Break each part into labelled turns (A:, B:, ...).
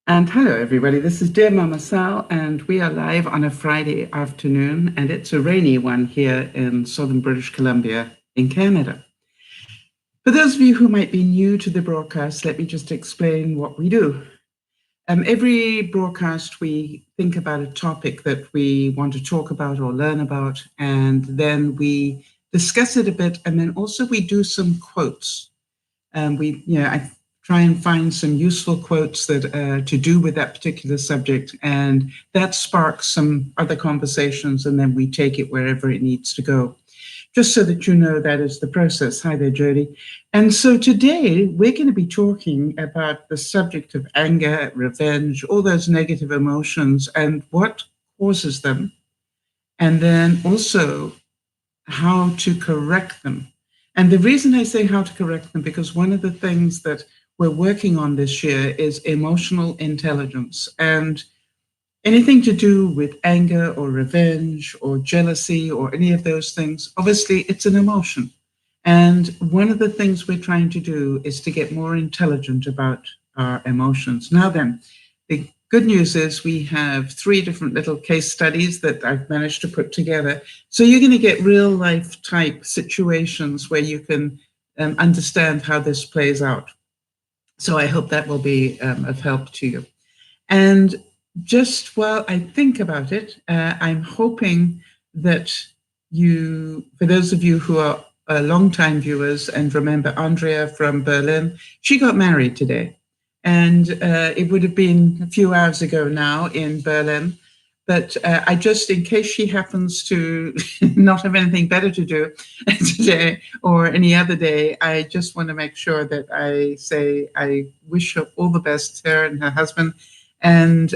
A: And hello, everybody. This is Dear Mama Sal, and we are live on a Friday afternoon, and it's a rainy one here in southern British Columbia in Canada. For those of you who might be new to the broadcast, let me just explain what we do. Every broadcast, we think about a topic that we want to talk about or learn about, and then we discuss it a bit, and then also we do some quotes. I try and find some useful quotes that to do with that particular subject, and that sparks some other conversations, and then we take it wherever it needs to go. Just so that you know, that is the process. Hi there, Jodi. And so today we're going to be talking about the subject of anger, revenge, all those negative emotions and what causes them, and then also how to correct them. And the reason I say how to correct them, because one of the things that we're working on this year is emotional intelligence, and anything to do with anger or revenge or jealousy or any of those things, obviously it's an emotion. And one of the things we're trying to do is to get more intelligent about our emotions. Now then, the good news is we have 3 different little case studies that I've managed to put together. So you're going to get real life type situations where you can understand how this plays out. So I hope that will be of help to you. And just while I think about it, I'm hoping that you, for those of you who are long-time viewers and remember Andrea from Berlin, she got married today. And it would have been a few hours ago now in Berlin. But I just, in case she happens to not have anything better to do today or any other day, I just want to make sure that I say I wish her all the best, her and her husband, and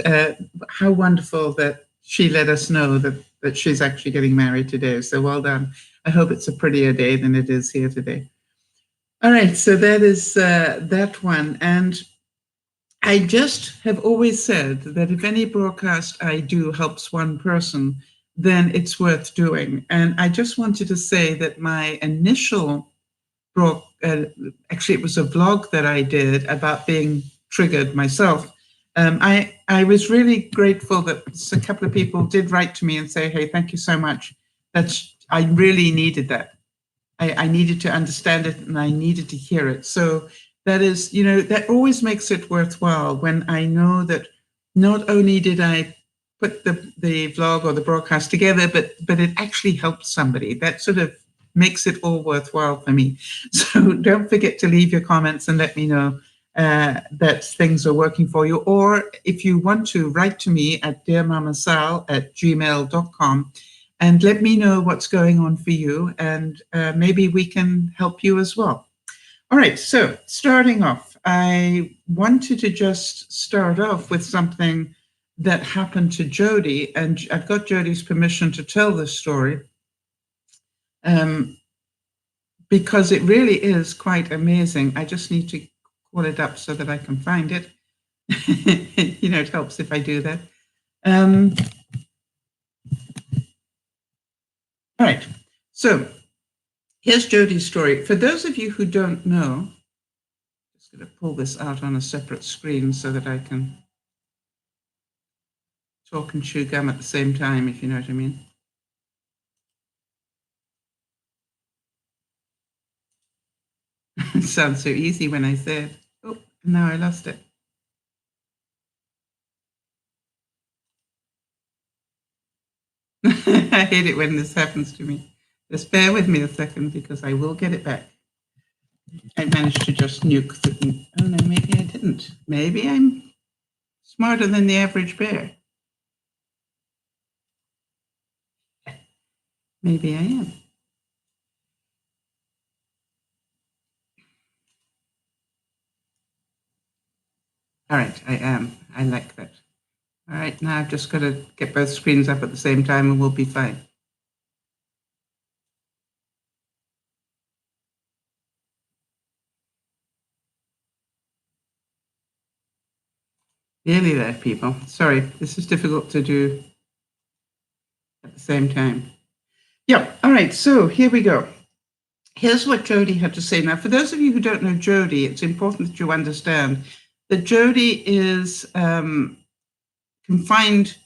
A: how wonderful that she let us know that she's actually getting married today. So well done. I hope it's a prettier day than it is here today. All right, so that is that one. And I just have always said that if any broadcast I do helps one person, then it's worth doing. And I just wanted to say that my initial actually it was a vlog that I did about being triggered myself. I was really grateful that a couple of people did write to me and say, hey, thank you so much. I really needed that. I needed to understand it and I needed to hear it. So that is, that always makes it worthwhile when I know that not only did I put the vlog or the broadcast together, but it actually helped somebody. That sort of makes it all worthwhile for me. So don't forget to leave your comments and let me know that things are working for you. Or if you want to, write to me at DearMamaSal@gmail.com and let me know what's going on for you, and maybe we can help you as well. All right, so starting off, I wanted to just start off with something that happened to Jodi, and I've got Jodi's permission to tell this story because it really is quite amazing. I just need to call it up so that I can find it. It helps if I do that. All right, so here's Jodi's story. For those of you who don't know, I'm just going to pull this out on a separate screen so that I can talk and chew gum at the same time, if you know what I mean. It sounds so easy when I say it. Oh, now I lost it. I hate it when this happens to me. Just bear with me a second because I will get it back. I managed to just nuke the... Oh no, maybe I didn't. Maybe I'm smarter than the average bear. Maybe I am. All right, I am. I like that. All right, now I've just got to get both screens up at the same time and we'll be fine. Nearly there, people. Sorry, this is difficult to do at the same time. Yeah, all right, so here we go. Here's what Jodi had to say. Now, for those of you who don't know Jodi, it's important that you understand that Jodi is confined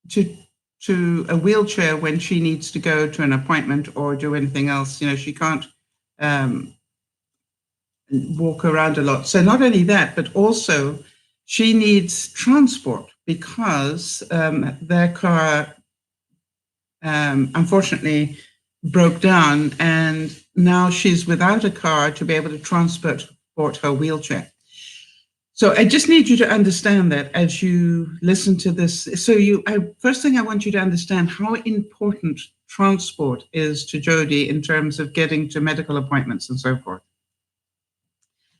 A: to a wheelchair when she needs to go to an appointment or do anything else. You know, she can't walk around a lot. So not only that, but also she needs transport because their car unfortunately broke down, and now she's without a car to be able to transport her wheelchair. So I just need you to understand that as you listen to this. So first thing I want you to understand how important transport is to Jodi in terms of getting to medical appointments and so forth.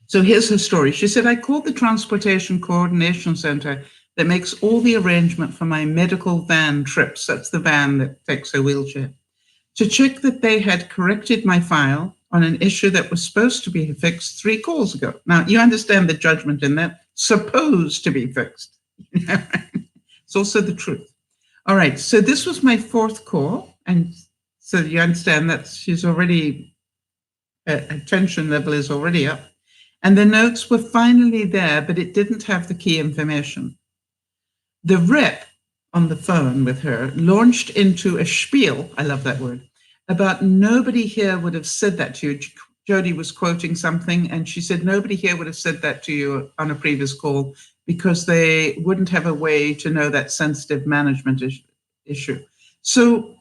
A: So here's her story. She said, I called the Transportation Coordination Center that makes all the arrangement for my medical van trips. That's the van that takes her wheelchair, to check that they had corrected my file on an issue that was supposed to be fixed 3 calls ago. Now, you understand the judgment in that, supposed to be fixed. It's also the truth. All right, so this was my 4th call. And so you understand that she's already, attention level is already up. And the notes were finally there, but it didn't have the key information. The rep on the phone with her launched into a spiel, I love that word, about nobody here would have said that to you. Jodi was quoting something, and she said, nobody here would have said that to you on a previous call because they wouldn't have a way to know that sensitive management issue. So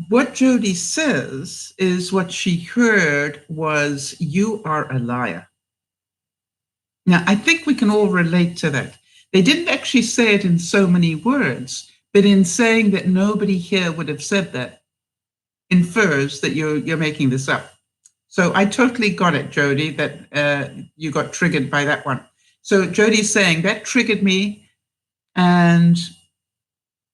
A: what Jodi says is what she heard was, you are a liar. Now, I think we can all relate to that. They didn't actually say it in so many words, but in saying that nobody here would have said that infers that you're making this up. So I totally got it, Jodi, that you got triggered by that one. So Jodi's saying that triggered me, and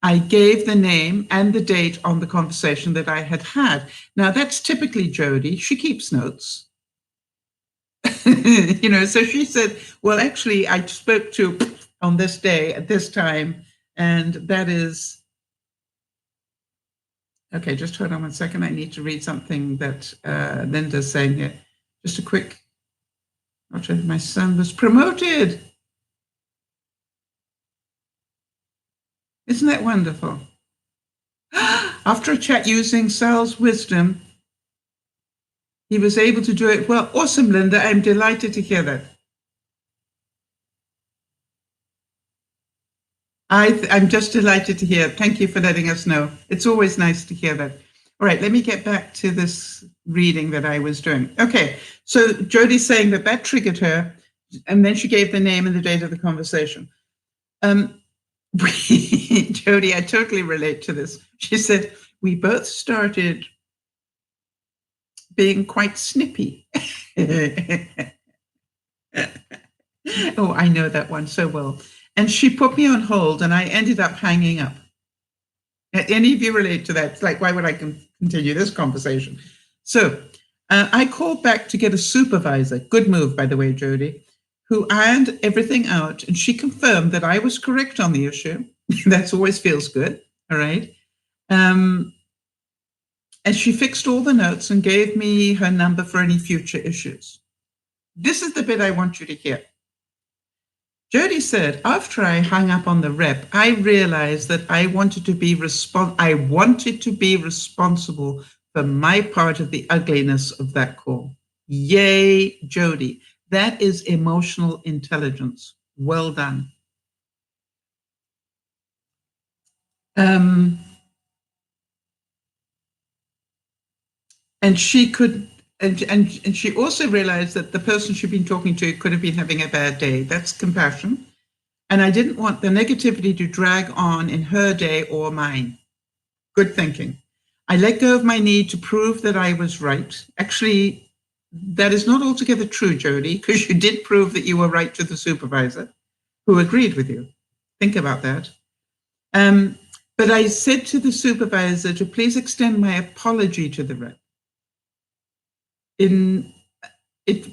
A: I gave the name and the date on the conversation that I had had. Now that's typically Jodi. She keeps notes. You know, so she said, well, actually, I spoke to on this day at this time, and that is, okay, just hold on 1 second. I need to read something that Linda's saying here. Just a quick, my son was promoted. Isn't that wonderful? After a chat using Sal's wisdom, he was able to do it well. Awesome, Linda. I'm delighted to hear that. I'm just delighted to hear. Thank you for letting us know. It's always nice to hear that. All right, let me get back to this reading that I was doing. Okay, so Jodi's saying that triggered her, and then she gave the name and the date of the conversation. Jodi, I totally relate to this. She said, we both started being quite snippy. Oh, I know that one so well. And she put me on hold, and I ended up hanging up. Any of you relate to that? It's like, why would I continue this conversation? So I called back to get a supervisor. Good move, by the way, Jodi, who ironed everything out, and she confirmed that I was correct on the issue. That always feels good. All right. And she fixed all the notes and gave me her number for any future issues. This is the bit I want you to hear. Jodi said, after I hung up on the rep, I realized that I wanted to be responsible for my part of the ugliness of that call. Yay, Jodi. That is emotional intelligence. Well done. And she could, and she also realized that the person she'd been talking to could have been having a bad day. That's compassion. And I didn't want the negativity to drag on in her day or mine. Good thinking. I let go of my need to prove that I was right. Actually, that is not altogether true, Jodi, because you did prove that you were right to the supervisor who agreed with you. Think about that. But I said to the supervisor to please extend my apology to the rep. It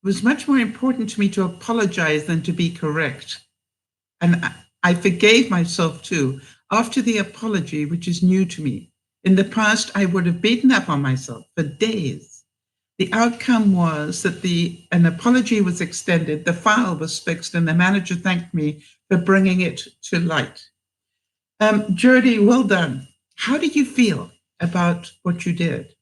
A: was much more important to me to apologize than to be correct. And I forgave myself too after the apology, which is new to me. In the past, I would have beaten up on myself for days. The outcome was that an apology was extended, the file was fixed, and the manager thanked me for bringing it to light. Jodi, well done. How do you feel about what you did?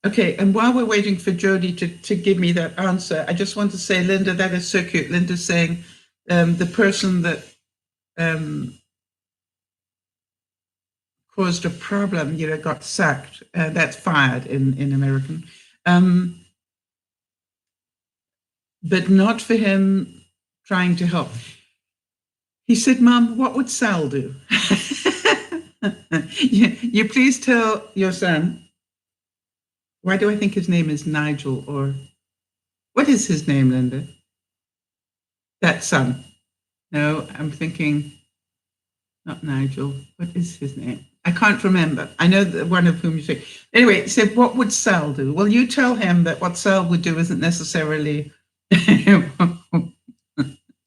A: Okay, and while we're waiting for Jodi to give me that answer, I just want to say, Linda, that is so cute. Linda's saying the person that caused a problem, got sacked. That's fired in American. But not for him trying to help. He said, Mom, what would Sal do? you please tell your son. Why do I think his name is Nigel? Or what is his name, Linda? That son. No, I'm thinking not Nigel. What is his name? I can't remember. I know that one of whom you say. Anyway, he said, what would Sal do? Well, you tell him that what Sal would do isn't necessarily...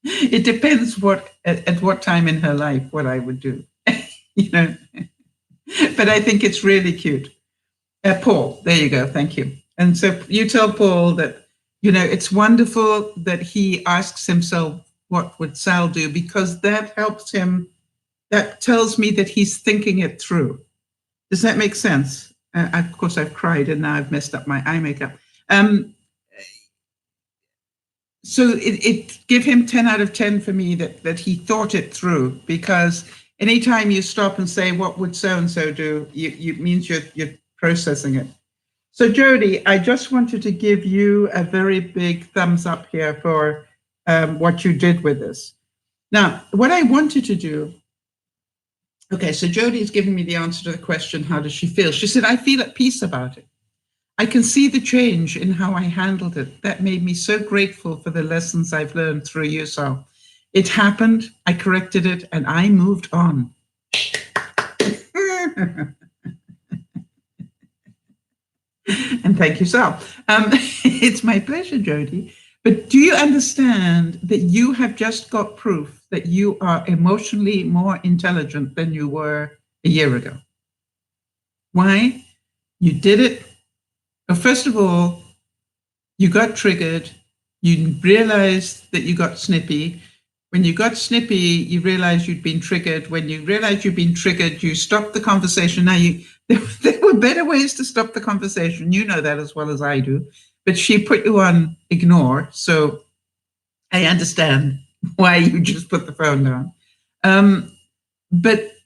A: It depends at what time in her life what I would do. But I think it's really cute. Paul, there you go. Thank you. And so you tell Paul that, it's wonderful that he asks himself, what would Sal do? Because that helps him. That tells me that he's thinking it through. Does that make sense? Of course, I've cried and now I've messed up my eye makeup. So it give him 10 out of 10 for me that he thought it through, because anytime you stop and say, what would so-and-so do, you means you're processing it. So Jodi, I just wanted to give you a very big thumbs up here for what you did with this. Now, what I wanted to do, okay, so Jodi's giving me the answer to the question, how does she feel? She said, I feel at peace about it. I can see the change in how I handled it. That made me so grateful for the lessons I've learned through you. So it happened, I corrected it, and I moved on. And thank you, Sal. It's my pleasure, Jodi. But do you understand that you have just got proof that you are emotionally more intelligent than you were a year ago? Why? You did it. Well, first of all, you got triggered. You realized that you got snippy. When you got snippy, you realized you'd been triggered. When you realized you'd been triggered, you stopped the conversation. Now, there were better ways to stop the conversation. You know that as well as I do. But she put you on ignore. So I understand why you just put the phone down. But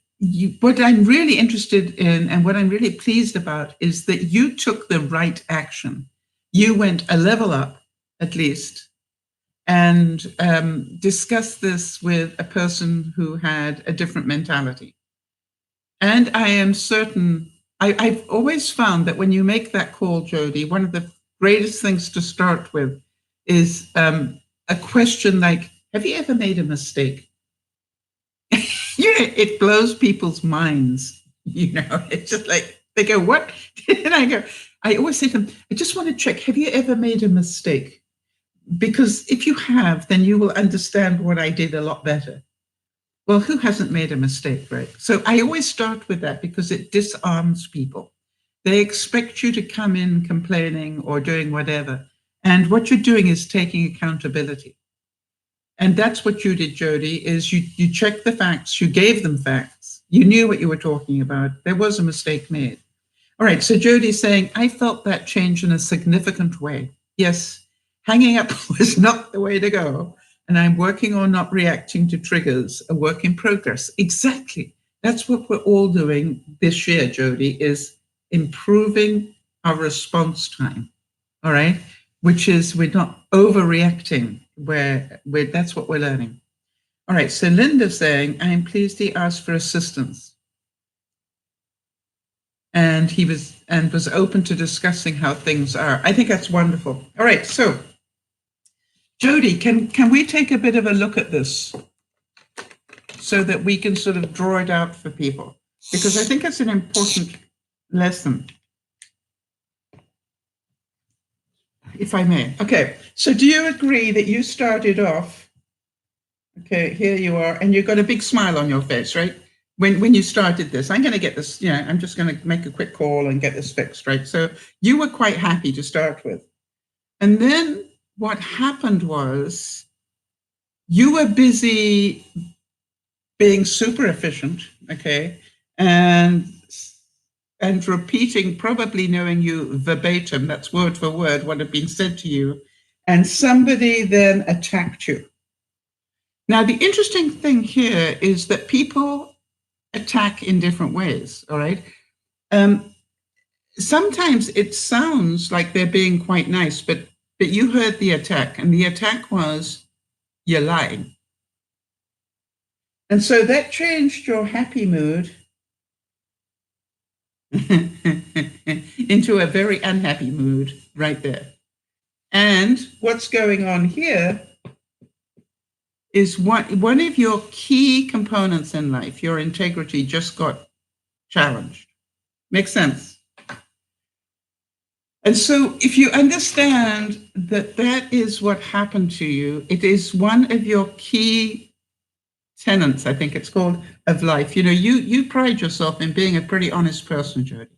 A: what I'm really interested in and what I'm really pleased about is that you took the right action. You went a level up, at least, and discussed this with a person who had a different mentality. And I am certain, I've always found that when you make that call, Jodi, one of the greatest things to start with is a question like, have you ever made a mistake? It blows people's minds. It's just like, they go, what? And I always say to them, I just want to check, have you ever made a mistake? Because if you have, then you will understand what I did a lot better. Well, who hasn't made a mistake, right? So I always start with that because it disarms people. They expect you to come in complaining or doing whatever. And what you're doing is taking accountability. And that's what you did, Jodi, is you checked the facts, you gave them facts, you knew what you were talking about, there was a mistake made. All right, so Jodi's saying, I felt that change in a significant way. Yes, hanging up was not the way to go. And I'm working on not reacting to triggers, a work in progress. Exactly. That's what we're all doing this year, Jodi, is improving our response time. All right, which is we're not overreacting, where that's what we're learning. All right, so Linda's saying, I'm pleased he asked for assistance. And he was open to discussing how things are. I think that's wonderful. All right, so Jodi, can we take a bit of a look at this so that we can sort of draw it out for people? Because I think it's an important lesson. If I may. Okay, so do you agree that you started off, okay, here you are, and you've got a big smile on your face, right? when you started this, I'm going to get this, I'm just going to make a quick call and get this fixed, right? So you were quite happy to start with. And then what happened was you were busy being super efficient, okay, and repeating, probably knowing you verbatim, that's word for word, what had been said to you, and somebody then attacked you. Now, the interesting thing here is that people attack in different ways, all right? Sometimes it sounds like they're being quite nice, but you heard the attack, and the attack was, you're lying. And so that changed your happy mood into a very unhappy mood right there. And what's going on here is one of your key components in life, your integrity, just got challenged. Makes sense? And so if you understand that that is what happened to you, it is one of your key tenets, I think it's called, of life. You pride yourself in being a pretty honest person, Jodi.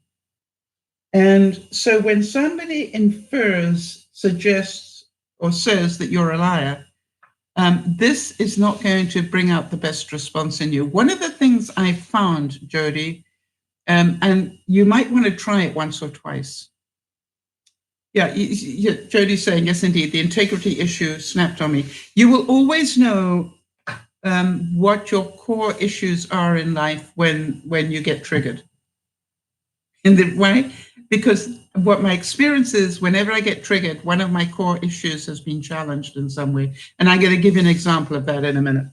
A: And so when somebody infers, suggests, or says that you're a liar, this is not going to bring out the best response in you. One of the things I found, Jodi, and you might want to try it once or twice. Yeah, Jodi's saying, yes, indeed, the integrity issue snapped on me. You will always know what your core issues are in life when you get triggered. Why? Because what my experience is, whenever I get triggered, one of my core issues has been challenged in some way. And I'm going to give you an example of that in a minute.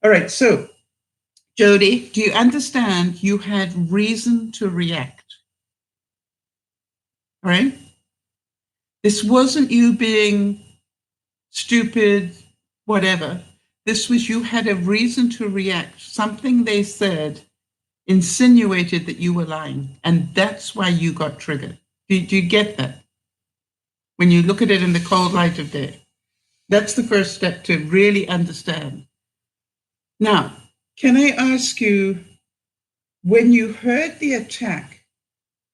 A: All right, so Jodi, do you understand you had reason to react? All right? This wasn't you being stupid, whatever. This was you had a reason to react. Something they said insinuated that you were lying, and that's why you got triggered. Do you get that? When you look at it in the cold light of day, that's the first step to really understand. Now, can I ask you, when you heard the attack,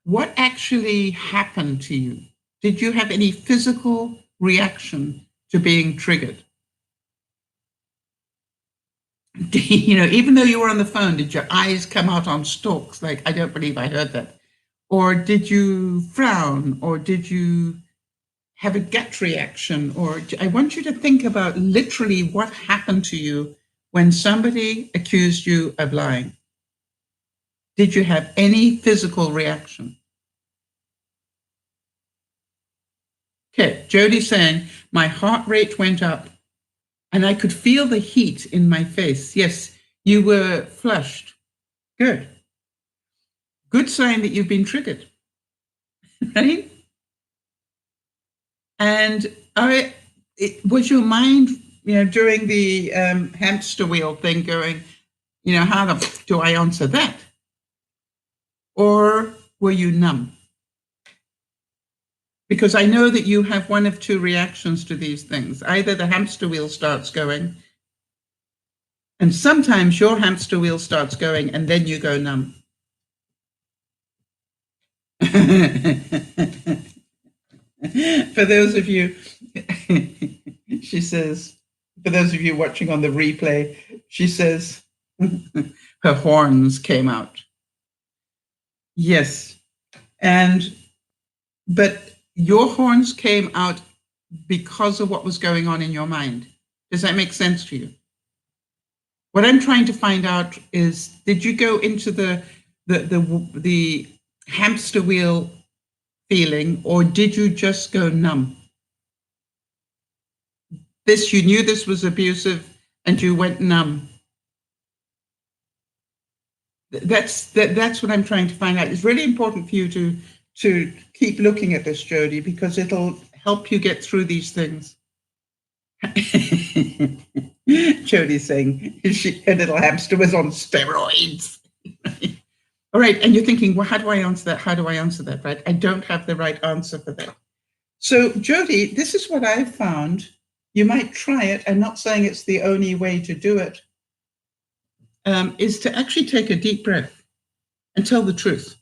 A: what actually happened to you? Did you have any physical reaction to being triggered? Even though you were on the phone, did your eyes come out on stalks? Like, I don't believe I heard that. Or did you frown? Or did you have a gut reaction? Or I want you to think about literally what happened to you when somebody accused you of lying. Did you have any physical reaction? Okay, Jodi's saying, my heart rate went up and I could feel the heat in my face. Yes, you were flushed. Good. Good sign that you've been triggered, right? And was your mind, during the hamster wheel thing going, how the do I answer that? Or were you numb? Because I know that you have one of two reactions to these things. Either the hamster wheel starts going, and sometimes your hamster wheel starts going, and then you go numb. For those of you, she says, for those of you watching on the replay, she says, her horns came out. Yes. But your horns came out because of what was going on in your mind. Does that make sense to you? What I'm trying to find out is, did you go into the hamster wheel feeling, or did you just go numb? You knew this was abusive and you went numb. That's what I'm trying to find out. It's really important for you to keep looking at this, Jodi, because it'll help you get through these things. Jodi's saying her little hamster was on steroids. All right, and you're thinking, well, how do I answer that? How do I answer that, right? I don't have the right answer for that. So, Jodi, this is what I've found. You might try it. I'm not saying it's the only way to do it. is to actually take a deep breath and tell the truth.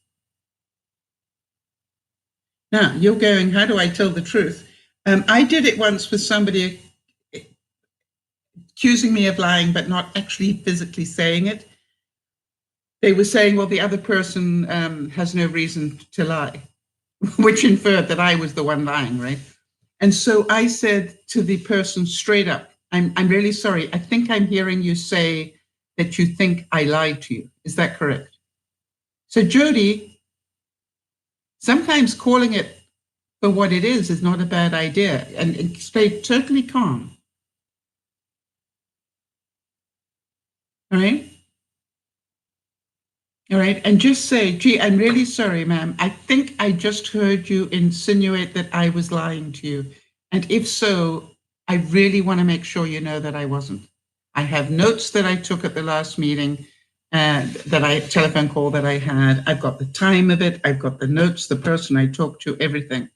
A: Now, you're going, how do I tell the truth? I did it once with somebody accusing me of lying, but not actually physically saying it. They were saying, well, the other person has no reason to lie, which inferred that I was the one lying, right? And so I said to the person straight up, I'm really sorry. I think I'm hearing you say that you think I lied to you. Is that correct? So Jodi, sometimes calling it for what it is not a bad idea, and stay totally calm. All right? All right, and just say, gee, I'm really sorry, ma'am. I think I just heard you insinuate that I was lying to you. And if so, I really want to make sure you know that I wasn't. I have notes that I took at the last meeting, telephone call that I had. I've got the time of it. I've got the notes, the person I talked to, everything.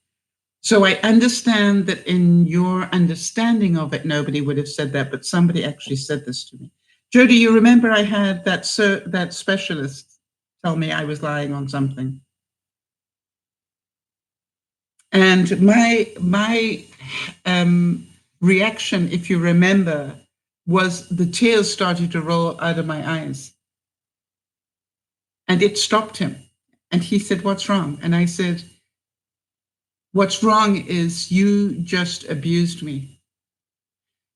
A: So I understand that in your understanding of it, nobody would have said that, but somebody actually said this to me. Jodi, you remember I had that specialist tell me I was lying on something. And my reaction, if you remember, was the tears started to roll out of my eyes. And it stopped him. And he said, what's wrong? And I said, what's wrong is you just abused me.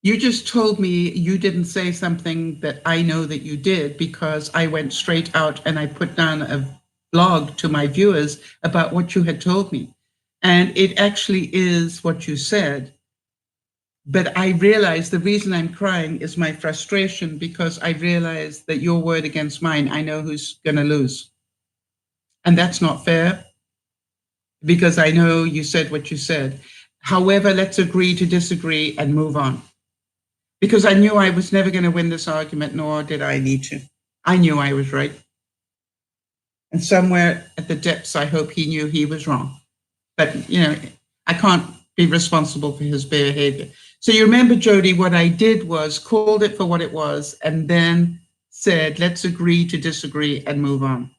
A: You just told me you didn't say something that I know that you did, because I went straight out and I put down a blog to my viewers about what you had told me. And it actually is what you said. But I realized the reason I'm crying is my frustration, because I realized that your word against mine, I know who's going to lose. And that's not fair, because I know you said what you said. However, let's agree to disagree and move on. Because I knew I was never going to win this argument, nor did I need to. I knew I was right. And somewhere at the depths, I hope he knew he was wrong. But, you know, I can't be responsible for his behavior. So you remember, Jodi, what I did was called it for what it was, and then said, let's agree to disagree and move on.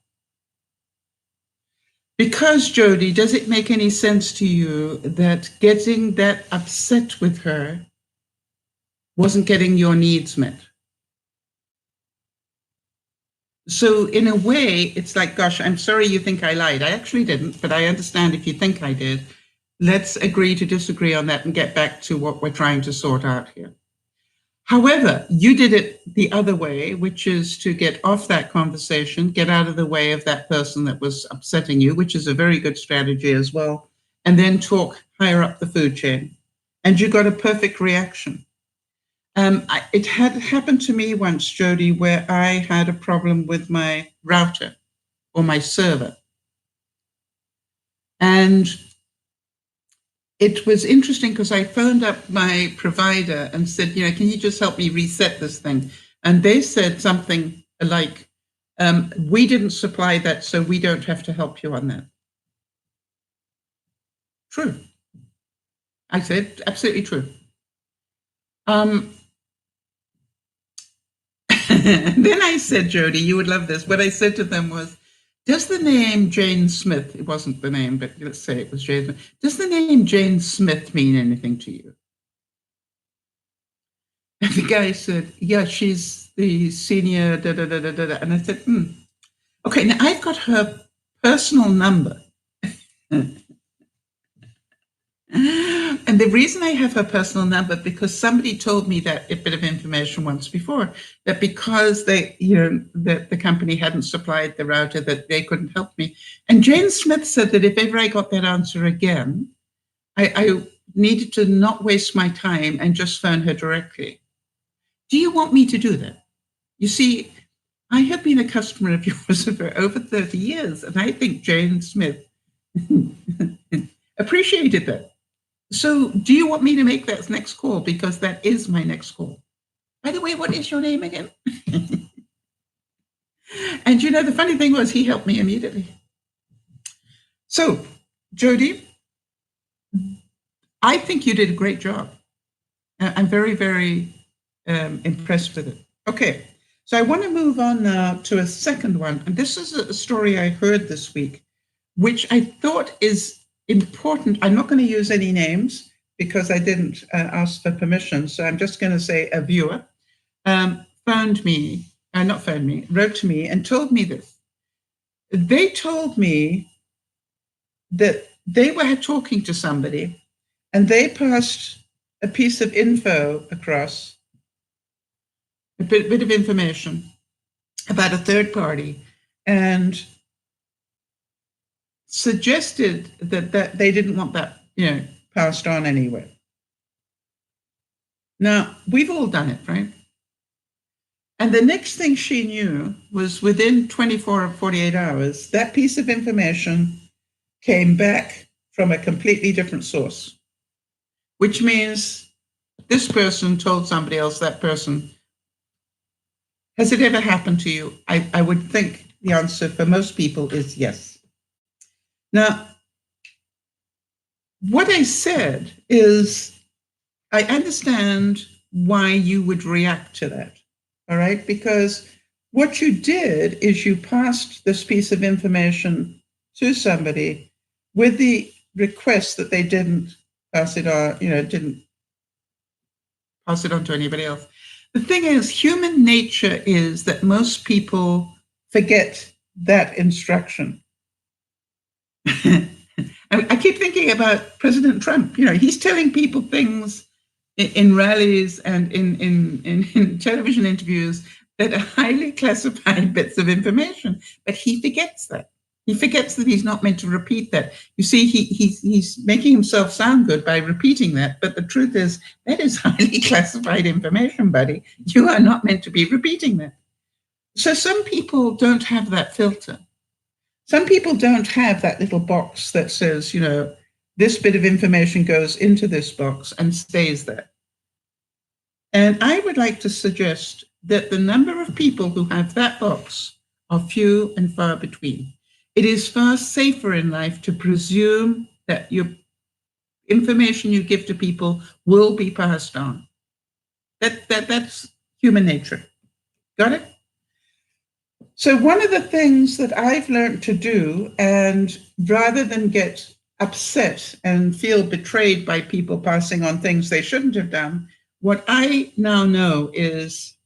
A: Because, Jodi, does it make any sense to you that getting that upset with her wasn't getting your needs met? So in a way, it's like, gosh, I'm sorry you think I lied. I actually didn't, but I understand if you think I did. Let's agree to disagree on that and get back to what we're trying to sort out here. However, you did it the other way, which is to get off that conversation, get out of the way of that person that was upsetting you, which is a very good strategy as well, and then talk higher up the food chain. And you got a perfect reaction. It had happened to me once, Jodi, where I had a problem with my router or my server. And it was interesting because I phoned up my provider and said, you know, can you just help me reset this thing? And they said something like, we didn't supply that, so we don't have to help you on that. True. I said, absolutely true. Then I said, Jodi, you would love this. What I said to them was, does the name Jane Smith, it wasn't the name, but let's say it was Jane Smith, does the name Jane Smith mean anything to you? And the guy said, yeah, she's the senior, da, da, da, da, da. And I said, okay, now I've got her personal number. And the reason I have her personal number, because somebody told me that a bit of information once before, that because they, you know, that the company hadn't supplied the router, that they couldn't help me. And Jane Smith said that if ever I got that answer again, I needed to not waste my time and just phone her directly. Do you want me to do that? You see, I have been a customer of yours for over 30 years, and I think Jane Smith appreciated that. So do you want me to make that next call? Because that is my next call. By the way, what is your name again? And you know, the funny thing was he helped me immediately. So, Jodi, I think you did a great job. I'm very, very impressed with it. Okay, So I want to move on now to a second one. And this is a story I heard this week, which I thought is important. I'm not going to use any names because I didn't ask for permission. So I'm just going to say a viewer wrote to me and told me this. They told me that they were talking to somebody and they passed a piece of info across, a bit of information about a third party, and suggested that they didn't want that, passed on anyway. Now, we've all done it, right? And the next thing she knew was within 24 or 48 hours, that piece of information came back from a completely different source, which means this person told somebody else, that person. Has it ever happened to you? I would think the answer for most people is yes. Now, what I said is, I understand why you would react to that, all right? Because what you did is you passed this piece of information to somebody with the request that they didn't pass it on, didn't pass it on to anybody else. The thing is, human nature is that most people forget that instruction. I keep thinking about President Trump. He's telling people things in rallies and in television interviews that are highly classified bits of information, but he forgets that. He forgets that he's not meant to repeat that. You see, he's making himself sound good by repeating that, but the truth is that is highly classified information, buddy. You are not meant to be repeating that. So some people don't have that filter. Some people don't have that little box that says, this bit of information goes into this box and stays there. And I would like to suggest that the number of people who have that box are few and far between. It is far safer in life to presume that your information you give to people will be passed on. That's human nature. Got it? So one of the things that I've learned to do, and rather than get upset and feel betrayed by people passing on things they shouldn't have done, what I now know is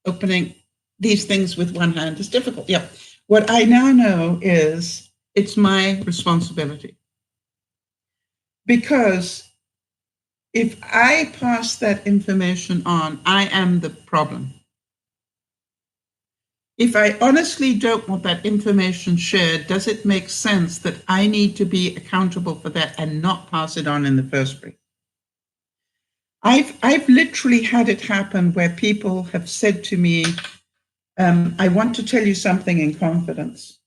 A: opening these things with one hand is difficult. Yeah. What I now know is it's my responsibility. Because if I pass that information on, I am the problem. If I honestly don't want that information shared, does it make sense that I need to be accountable for that and not pass it on in the first place? I've literally had it happen where people have said to me, I want to tell you something in confidence.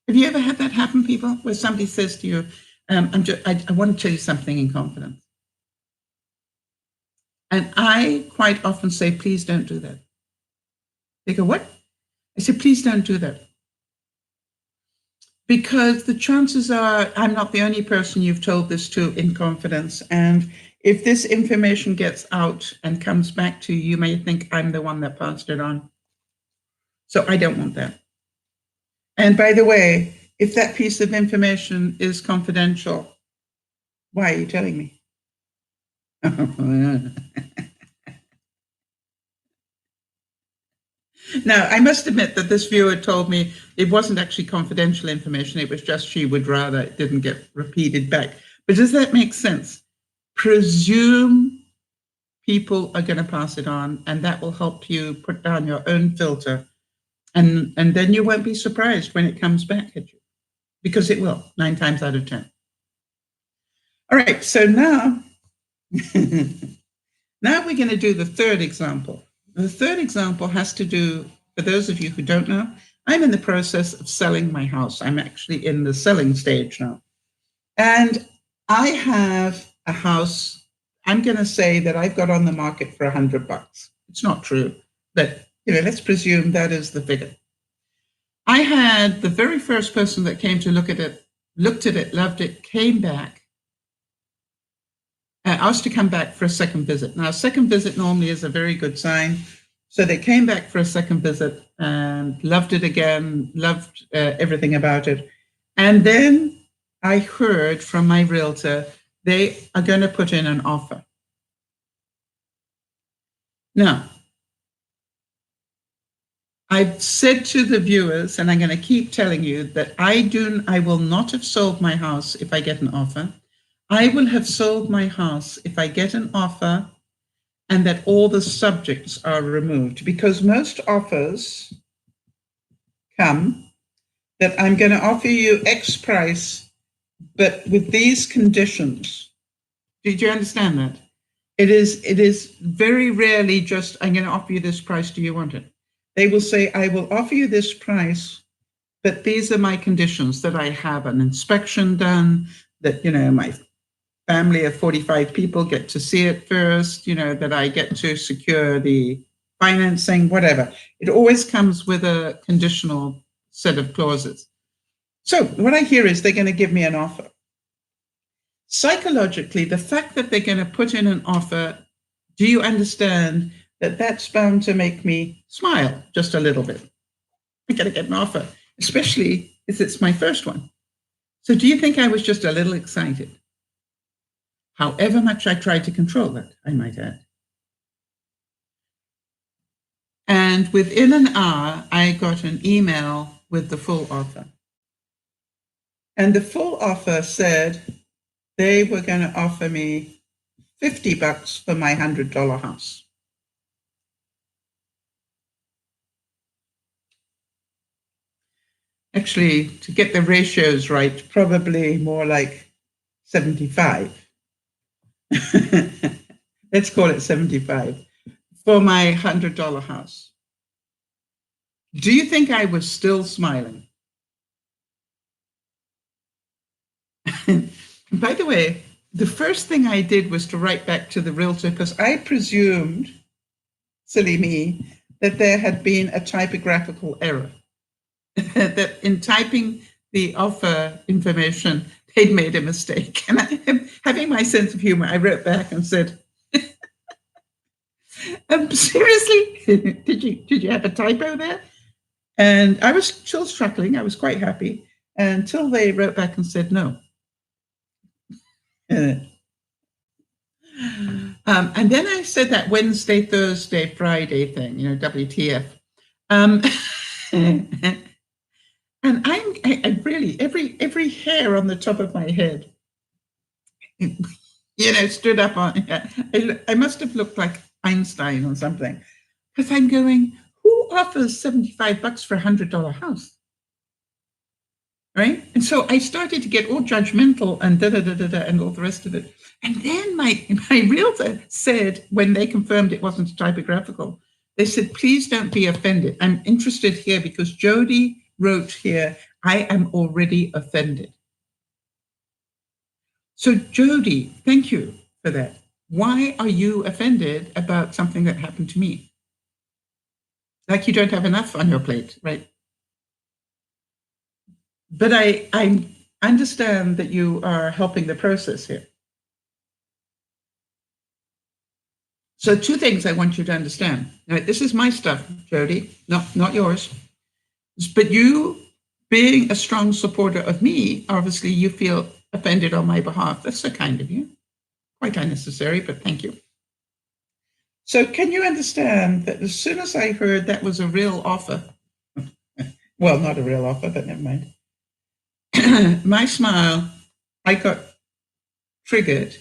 A: Have you ever had that happen, people, where somebody says to you, I want to tell you something in confidence? And I quite often say, please don't do that. They go, what? I said, please don't do that. Because the chances are I'm not the only person you've told this to in confidence. And if this information gets out and comes back to you, you may think I'm the one that passed it on. So I don't want that. And by the way, if that piece of information is confidential, why are you telling me? Now, I must admit that this viewer told me it wasn't actually confidential information. It was just she would rather it didn't get repeated back. But does that make sense? Presume people are going to pass it on, and that will help you put down your own filter. And then you won't be surprised when it comes back at you, because it will, 9 times out of 10. All right, so now, now we're going to do the third example. The third example has to do, for those of you who don't know, I'm in the process of selling my house. I'm actually in the selling stage now. And I have a house, I'm going to say that I've got on the market for $100. It's not true, but let's presume that is the figure. I had the very first person that came to look at it, looked at it, loved it, came back, asked to come back for a second visit. Now, a second visit normally is a very good sign. So they came back for a second visit and loved it again, loved everything about it. And then I heard from my realtor, they are going to put in an offer. Now, I've said to the viewers, and I'm going to keep telling you, that I will not have sold my house if I get an offer. I will have sold my house if I get an offer and that all the subjects are removed, because most offers come that I'm going to offer you X price, but with these conditions. Did you understand that? It is very rarely just, I'm going to offer you this price, do you want it? They will say, I will offer you this price, but these are my conditions, that I have an inspection done, that, my family of 45 people get to see it first, that I get to secure the financing, whatever. It always comes with a conditional set of clauses. So what I hear is they're going to give me an offer. Psychologically, the fact that they're going to put in an offer, do you understand that that's bound to make me smile just a little bit? I got to get an offer, especially if it's my first one. So do you think I was just a little excited? However much I tried to control that, I might add. And within an hour, I got an email with the full offer. And the full offer said they were going to offer me $50 for my $100 house. Actually, to get the ratios right, probably more like 75. Let's call it 75 for my $100 house. Do you think I was still smiling? By the way, the first thing I did was to write back to the realtor, because I presumed, silly me, that there had been a typographical error. That in typing the offer information, they'd made a mistake. And having my sense of humor, I wrote back and said, seriously, did you have a typo there? And I was still struggling. I was quite happy until they wrote back and said no. And then I said that Wednesday, Thursday, Friday thing, WTF. And I really, every hair on the top of my head, stood up on. I must have looked like Einstein or something, because I'm going, who offers $75 for a $100 house? Right? And so I started to get all judgmental and and all the rest of it. And then my realtor said, when they confirmed it wasn't typographical, they said, please don't be offended. I'm interested here because Jodi wrote here, I am already offended. So Jodi, thank you for that. Why are you offended about something that happened to me? Like you don't have enough on your plate, right? But I understand that you are helping the process here. So two things I want you to understand. Now, this is my stuff, Jodi, not yours. But you, being a strong supporter of me, obviously you feel offended on my behalf. That's so kind of you. Quite unnecessary, but thank you. So can you understand that as soon as I heard that was a real offer, well, not a real offer, but never mind, my smile, I got triggered.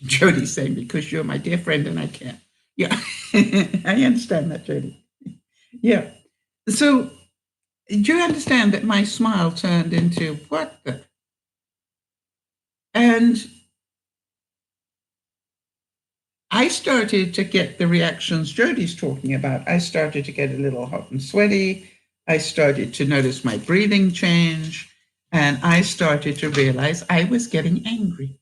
A: Jodi's saying, because you're my dear friend and I can't. Yeah, I understand that, Jodi. Yeah. So do you understand that my smile turned into, what the? And I started to get the reactions Jodi's talking about. I started to get a little hot and sweaty. I started to notice my breathing change. And I started to realize I was getting angry.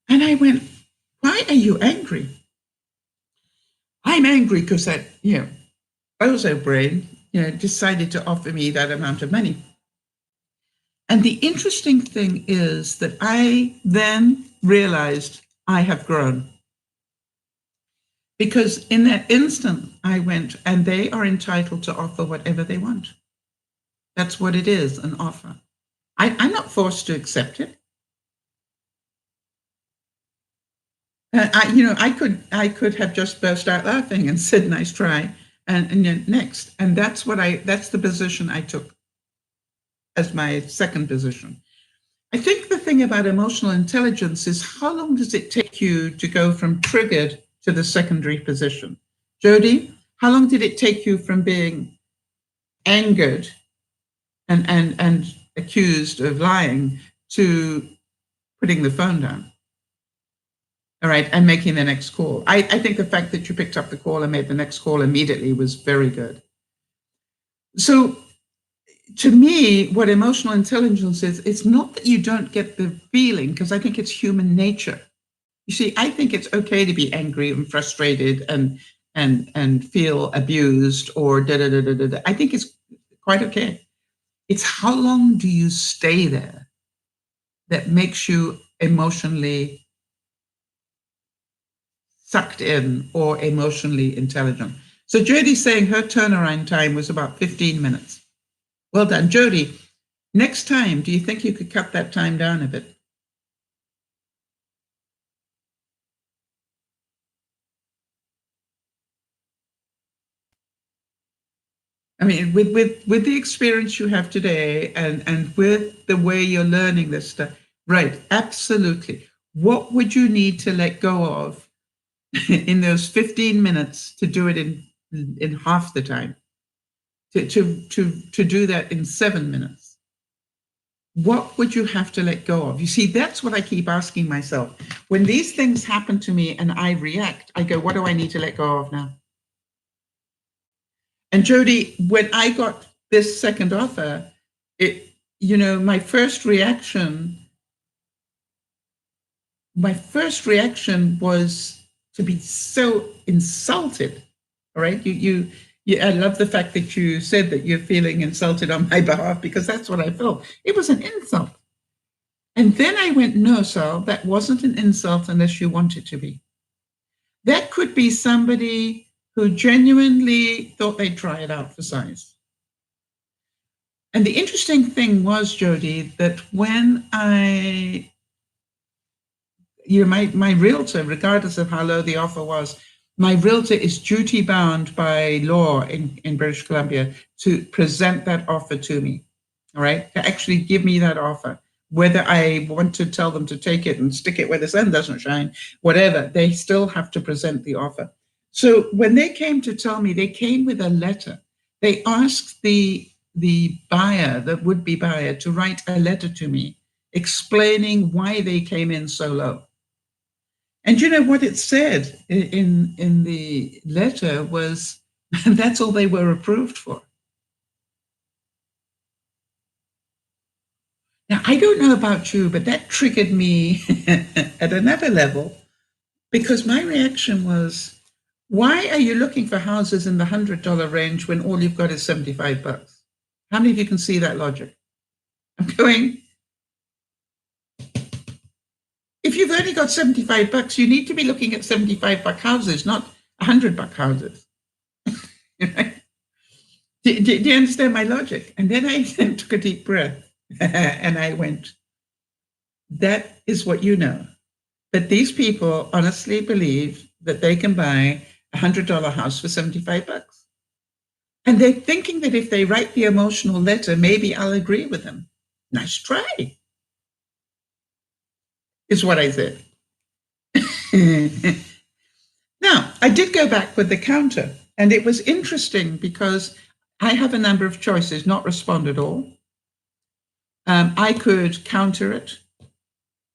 A: And I went, why are you angry? I'm angry because that, bozo brain, decided to offer me that amount of money. And the interesting thing is that I then realized I have grown. Because in that instant, I went, and they are entitled to offer whatever they want. That's what it is, an offer. I'm not forced to accept it. I could have just burst out laughing and said, "Nice try," and then next. And that's the position I took as my second position. I think the thing about emotional intelligence is, how long does it take you to go from triggered to the secondary position? Jodi, how long did it take you from being angered and accused of lying to putting the phone down? All right, and making the next call. I think the fact that you picked up the call and made the next call immediately was very good. So to me, what emotional intelligence is, it's not that you don't get the feeling, because I think it's human nature. You see, I think it's okay to be angry and frustrated and feel abused or da da da da da. I think it's quite okay. It's how long do you stay there that makes you emotionally sucked in or emotionally intelligent. So Jodi's saying her turnaround time was about 15 minutes. Well done, Jodi. Next time, do you think you could cut that time down a bit? I mean, with the experience you have today and with the way you're learning this stuff, right, absolutely. What would you need to let go of in those 15 minutes to do it in half the time? To do that in 7 minutes? What would you have to let go of? You see, that's what I keep asking myself. When these things happen to me and I react, I go, what do I need to let go of now? And Jodi, when I got this second offer, my first reaction was to be so insulted. All right, I love the fact that you said that you're feeling insulted on my behalf, because that's what I felt. It was an insult. And then I went, no, Sal, that wasn't an insult unless you want it to be. That could be somebody who genuinely thought they'd try it out for size. And the interesting thing was, Jodi, that when my realtor, regardless of how low the offer was, my realtor is duty bound by law in British Columbia to present that offer to me, all right, to actually give me that offer. Whether I want to tell them to take it and stick it where the sun doesn't shine, whatever, they still have to present the offer. So when they came to tell me, they came with a letter. They asked the buyer, the would-be buyer, to write a letter to me explaining why they came in so low. And you know what it said in the letter was that's all they were approved for. Now, I don't know about you, but that triggered me at another level, because my reaction was, why are you looking for houses in the $100 range when all you've got is $75? How many of you can see that logic? I'm going, if you've only got $75, you need to be looking at $75 houses, not $100 houses. Do you understand my logic? And then I took a deep breath and I went, that is what you know. But these people honestly believe that they can buy a $100 house for $75. And they're thinking that if they write the emotional letter, maybe I'll agree with them. Nice try, is what I said. Now, I did go back with the counter, and it was interesting because I have a number of choices, not respond at all. I could counter it,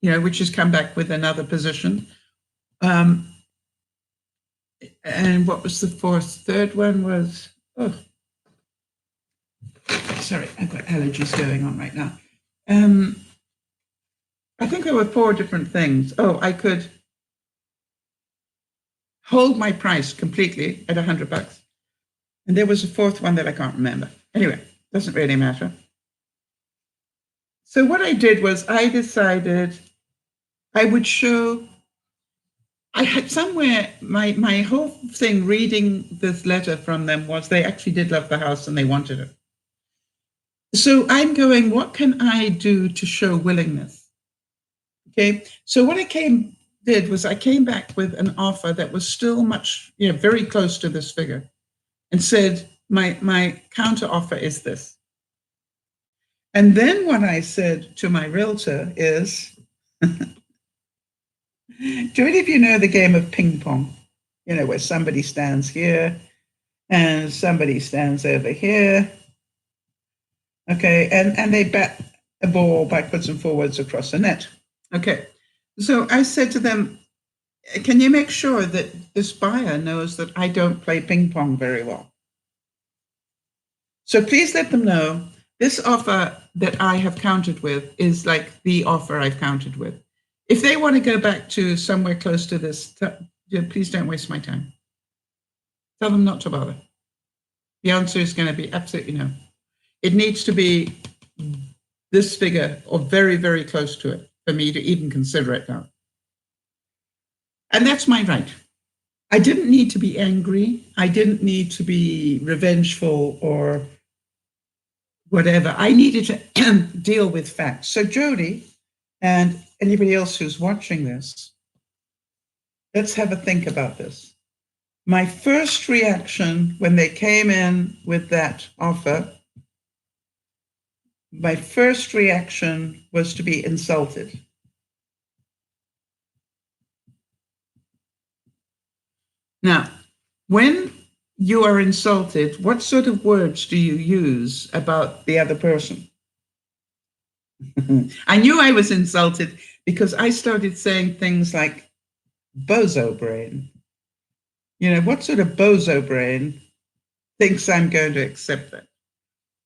A: which is come back with another position. And what was the third one was, sorry, I've got allergies going on right now. I think there were 4 different things. I could hold my price completely at $100. And there was a 4th one that I can't remember. Anyway, doesn't really matter. So what I did was I decided I would show I had somewhere, my whole thing reading this letter from them was they actually did love the house and they wanted it. So I'm going, what can I do to show willingness? Okay, so what I did was I came back with an offer that was still much, very close to this figure, and said, my counter offer is this. And then what I said to my realtor is, do any of you know the game of ping pong? Where somebody stands here and somebody stands over here. Okay, and they bat a ball backwards and forwards across the net. Okay, so I said to them, can you make sure that this buyer knows that I don't play ping pong very well? So please let them know this offer that I have countered with is like the offer I've countered with. If they want to go back to somewhere close to this, please don't waste my time. Tell them not to bother. The answer is going to be absolutely no. It needs to be this figure or very, very close to it for me to even consider it now. And that's my right. I didn't need to be angry. I didn't need to be revengeful or whatever. I needed to deal with facts. So Jodi and anybody else who's watching this, let's have a think about this. My first reaction when they came in with that offer, my first reaction was to be insulted. Now, when you are insulted, what sort of words do you use about the other person? I knew I was insulted because I started saying things like bozo brain. What sort of bozo brain thinks I'm going to accept that?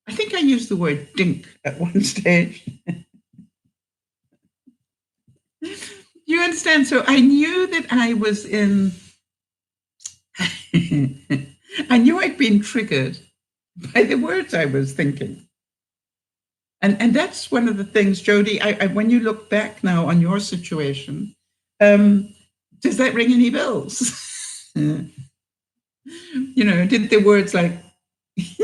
A: I think I used the word dink at one stage. You understand? So I knew that I was in, I knew I'd been triggered by the words I was thinking. And that's one of the things, Jodi, when you look back now on your situation, does that ring any bells? Did the words like,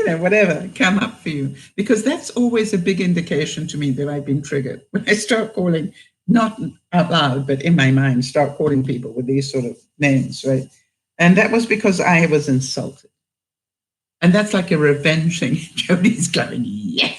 A: whatever, come up for you? Because that's always a big indication to me that I've been triggered. When I start calling, not out loud, but in my mind, start calling people with these sort of names, right? And that was because I was insulted. And that's like a revenge thing. Jodi's going, yes.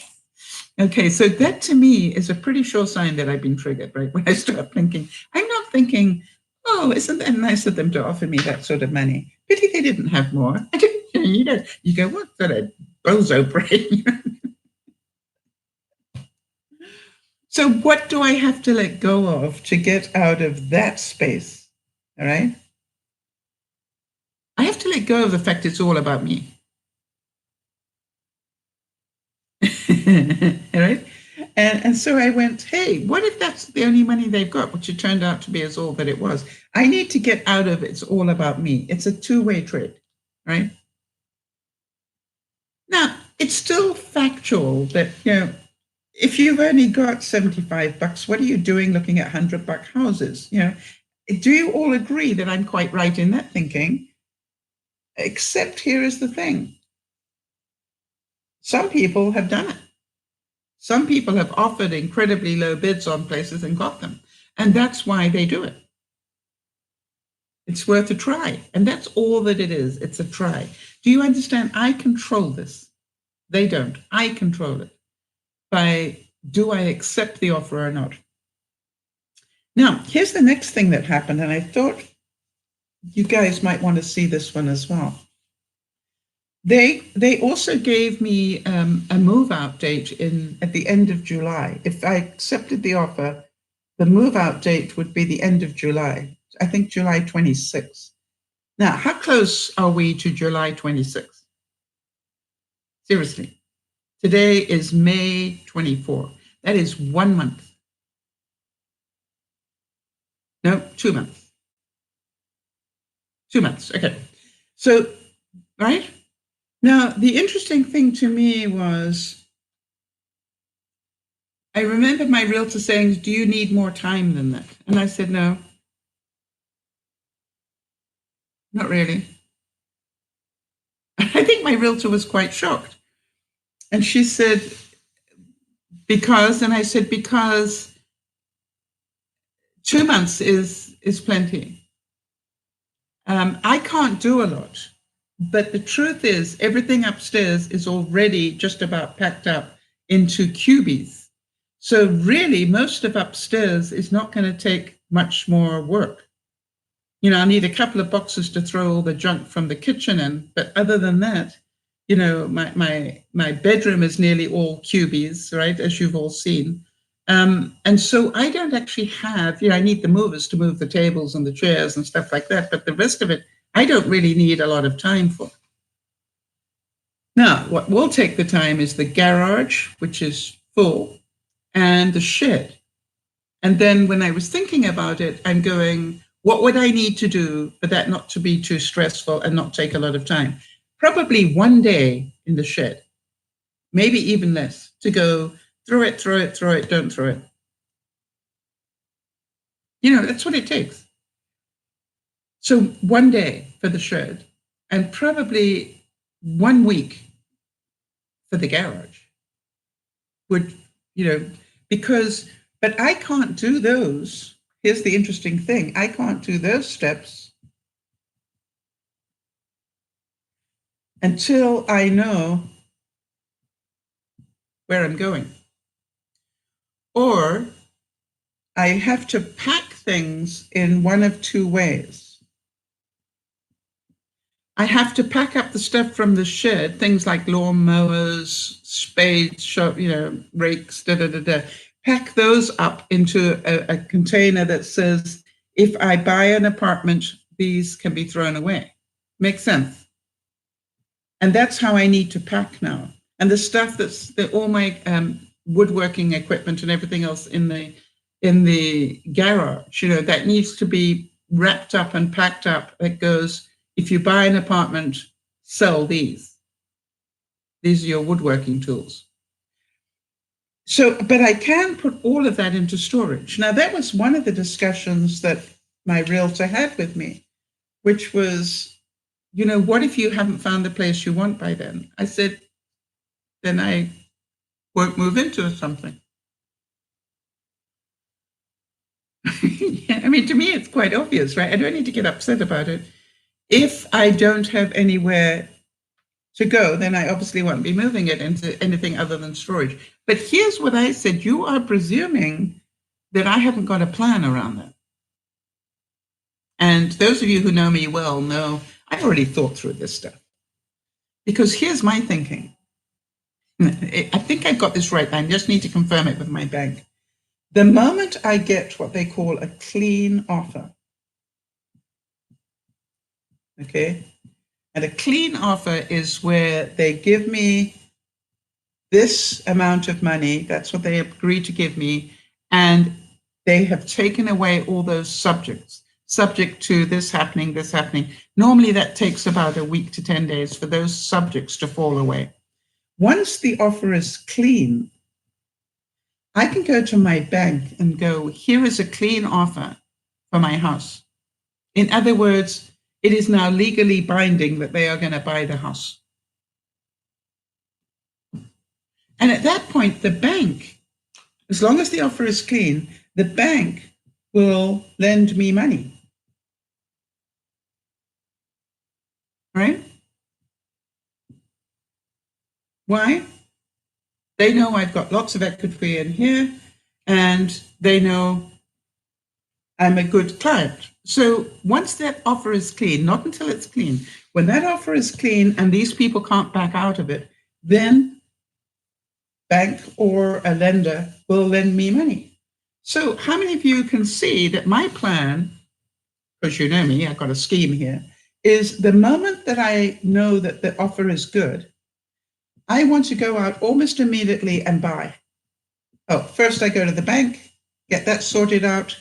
A: Okay, so that to me is a pretty sure sign that I've been triggered, right? When I start thinking, I'm not thinking, oh, isn't that nice of them to offer me that sort of money? Pity they didn't have more. I didn't, you go, what sort of bozo brain? So what do I have to let go of to get out of that space? All right. I have to let go of the fact it's all about me. All right. And so I went, hey, what if that's the only money they've got, which it turned out to be is all that it was? I need to get out of it's all about me. It's a two-way trade, right? Now, it's still factual that, if you've only got $75, what are you doing looking at $100 houses? Do you all agree that I'm quite right in that thinking? Except here is the thing. Some people have done it. Some people have offered incredibly low bids on places and got them. And that's why they do it. It's worth a try. And that's all that it is. It's a try. Do you understand? I control this. They don't. I control it. Do I accept the offer or not? Now, here's the next thing that happened. And I thought you guys might want to see this one as well. They also gave me a move-out date at the end of July. If I accepted the offer, the move-out date would be the end of July. I think July 26th. Now, how close are we to July 26th? Seriously. Today is May 24. That is 1 month. No, 2 months. 2 months. Okay. So, right? Now, the interesting thing to me was, I remember my realtor saying, do you need more time than that? And I said, no. not really. I think my realtor was quite shocked. And she said, because, and I said, because 2 months is plenty. I can't do a lot, but the truth is everything upstairs is already just about packed up into cubies. So really most of upstairs is not going to take much more work. You know, I need a couple of boxes to throw all the junk from the kitchen in, but other than that, you know, my bedroom is nearly all cubies, right, as you've all seen. And so I don't actually have, you know, I need the movers to move the tables and the chairs and stuff like that, but the rest of it, I don't really need a lot of time for. Now, what will take the time is the garage, which is full, and the shed. And then when I was thinking about it, I'm going, what would I need to do for that not to be too stressful and not take a lot of time? Probably one day in the shed, maybe even less, to go throw it, don't throw it. You know, that's what it takes. So one day for the shed and probably 1 week for the garage would, you know, because, but I can't do those. Here's the interesting thing. I can't do those steps until I know where I'm going. Or I have to pack things in one of two ways. I have to pack up the stuff from the shed, things like lawn mowers, spades, you know, rakes, pack those up into a container that says, if I buy an apartment, these can be thrown away. Makes sense? And that's how I need to pack now. And the stuff that's all my woodworking equipment and everything else in the garage, you know, that needs to be wrapped up and packed up. That goes, if you buy an apartment, sell these. These are your woodworking tools. So, but I can put all of that into storage. Now, that was one of the discussions that my realtor had with me, which was, you know, what if you haven't found the place you want by then? I said, then I won't move into something. Yeah, I mean, to me, it's quite obvious, right? I don't need to get upset about it. If I don't have anywhere to go, then I obviously won't be moving it into anything other than storage. But here's what I said. You are presuming that I haven't got a plan around that. And those of you who know me well know I already thought through this stuff. Because here's my thinking. I think I got this right. I just need to confirm it with my bank. The moment I get what they call a clean offer, okay? And a clean offer is where they give me this amount of money, that's what they agree to give me, and they have taken away all those subjects, subject to this happening, this happening. Normally that takes about a week to 10 days for those subjects to fall away. Once the offer is clean, I can go to my bank and go, here is a clean offer for my house. In other words, it is now legally binding that they are going to buy the house. And at that point, the bank, as long as the offer is clean, the bank will lend me money. Right? Why? They know I've got lots of equity in here, and they know I'm a good client. So once that offer is clean, not until it's clean, when that offer is clean and these people can't back out of it, then bank or a lender will lend me money. So how many of you can see that my plan, because you know me, I've got a scheme here, is the moment that I know that the offer is good, I want to go out almost immediately and buy. Oh, first I go to the bank, get that sorted out.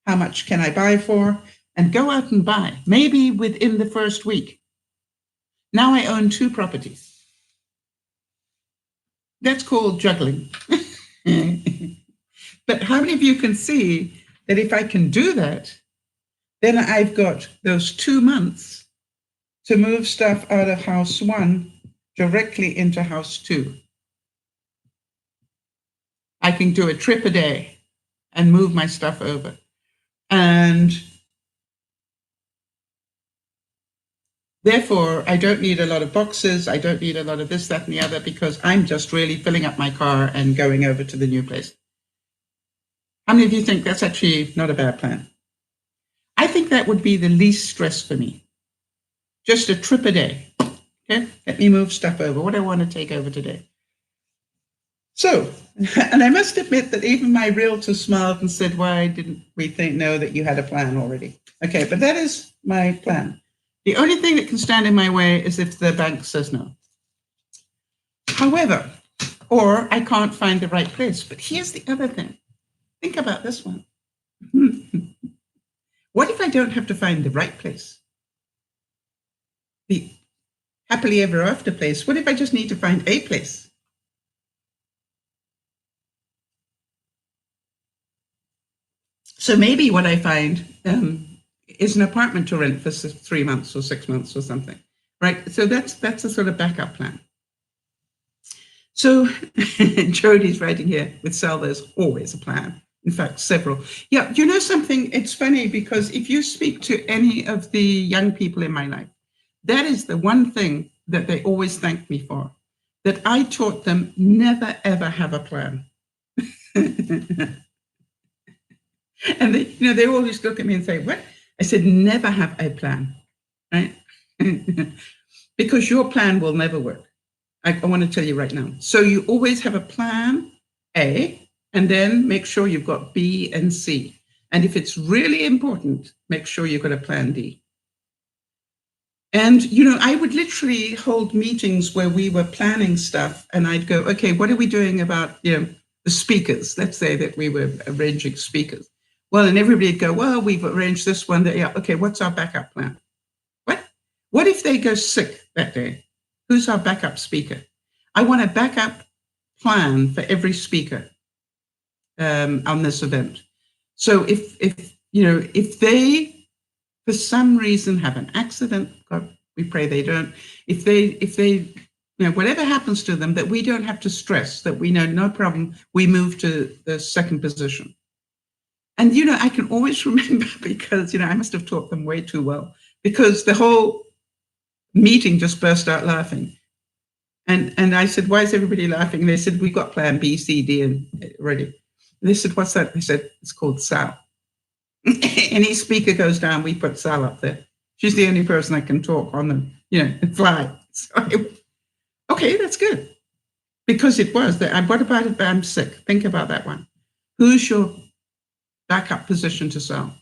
A: How much can I buy for? And go out and buy, maybe within the first week. Now I own 2 properties. That's called juggling. But how many of you can see that if I can do that, then I've got those 2 months to move stuff out of house 1 directly into house 2. I can do a trip a day and move my stuff over. And therefore, I don't need a lot of boxes. I don't need a lot of this, that, and the other, because I'm just really filling up my car and going over to the new place. How many of you think that's actually not a bad plan? I think that would be the least stress for me. Just a trip a day. Okay, let me move stuff over. What do I want to take over today? So, and I must admit that even my realtor smiled and said, why didn't we know that you had a plan already? Okay, but that is my plan. The only thing that can stand in my way is if the bank says no. However, or I can't find the right place. But here's the other thing. Think about this one. What if I don't have to find the right place? The happily ever after place. What if I just need to find a place? So maybe what I find is an apartment to rent for 3 months or 6 months or something, right? So that's a sort of backup plan. So Jodi's writing here, with Sal, there's always a plan. In fact, several. Yeah, you know something? It's funny because if you speak to any of the young people in my life, that is the one thing that they always thank me for, that I taught them never, ever have a plan. And they always look at me and say, what? I said, never have a plan, right? Because your plan will never work. I want to tell you right now. So you always have a plan A, and then make sure you've got B and C. And if it's really important, make sure you've got a plan D. And, I would literally hold meetings where we were planning stuff, and I'd go, okay, what are we doing about, the speakers? Let's say that we were arranging speakers. Well, and everybody'd go, well, we've arranged this one. Yeah, okay, what's our backup plan? What if they go sick that day? Who's our backup speaker? I want a backup plan for every speaker on this event. So if they, for some reason, have an accident, God, we pray they don't. If they, whatever happens to them, that we don't have to stress, that we know, no problem, we move to the second position. And, I can always remember because, I must have taught them way too well, because the whole meeting just burst out laughing. And I said, why is everybody laughing? And they said, we've got plan B, C, D and ready. And they said, what's that? I said, it's called Sal. Any speaker goes down, we put Sal up there. She's the only person that can talk on them, and fly. So okay, that's good. Because it was that. What about if I'm sick? Think about that one. Who's your backup position to Sal?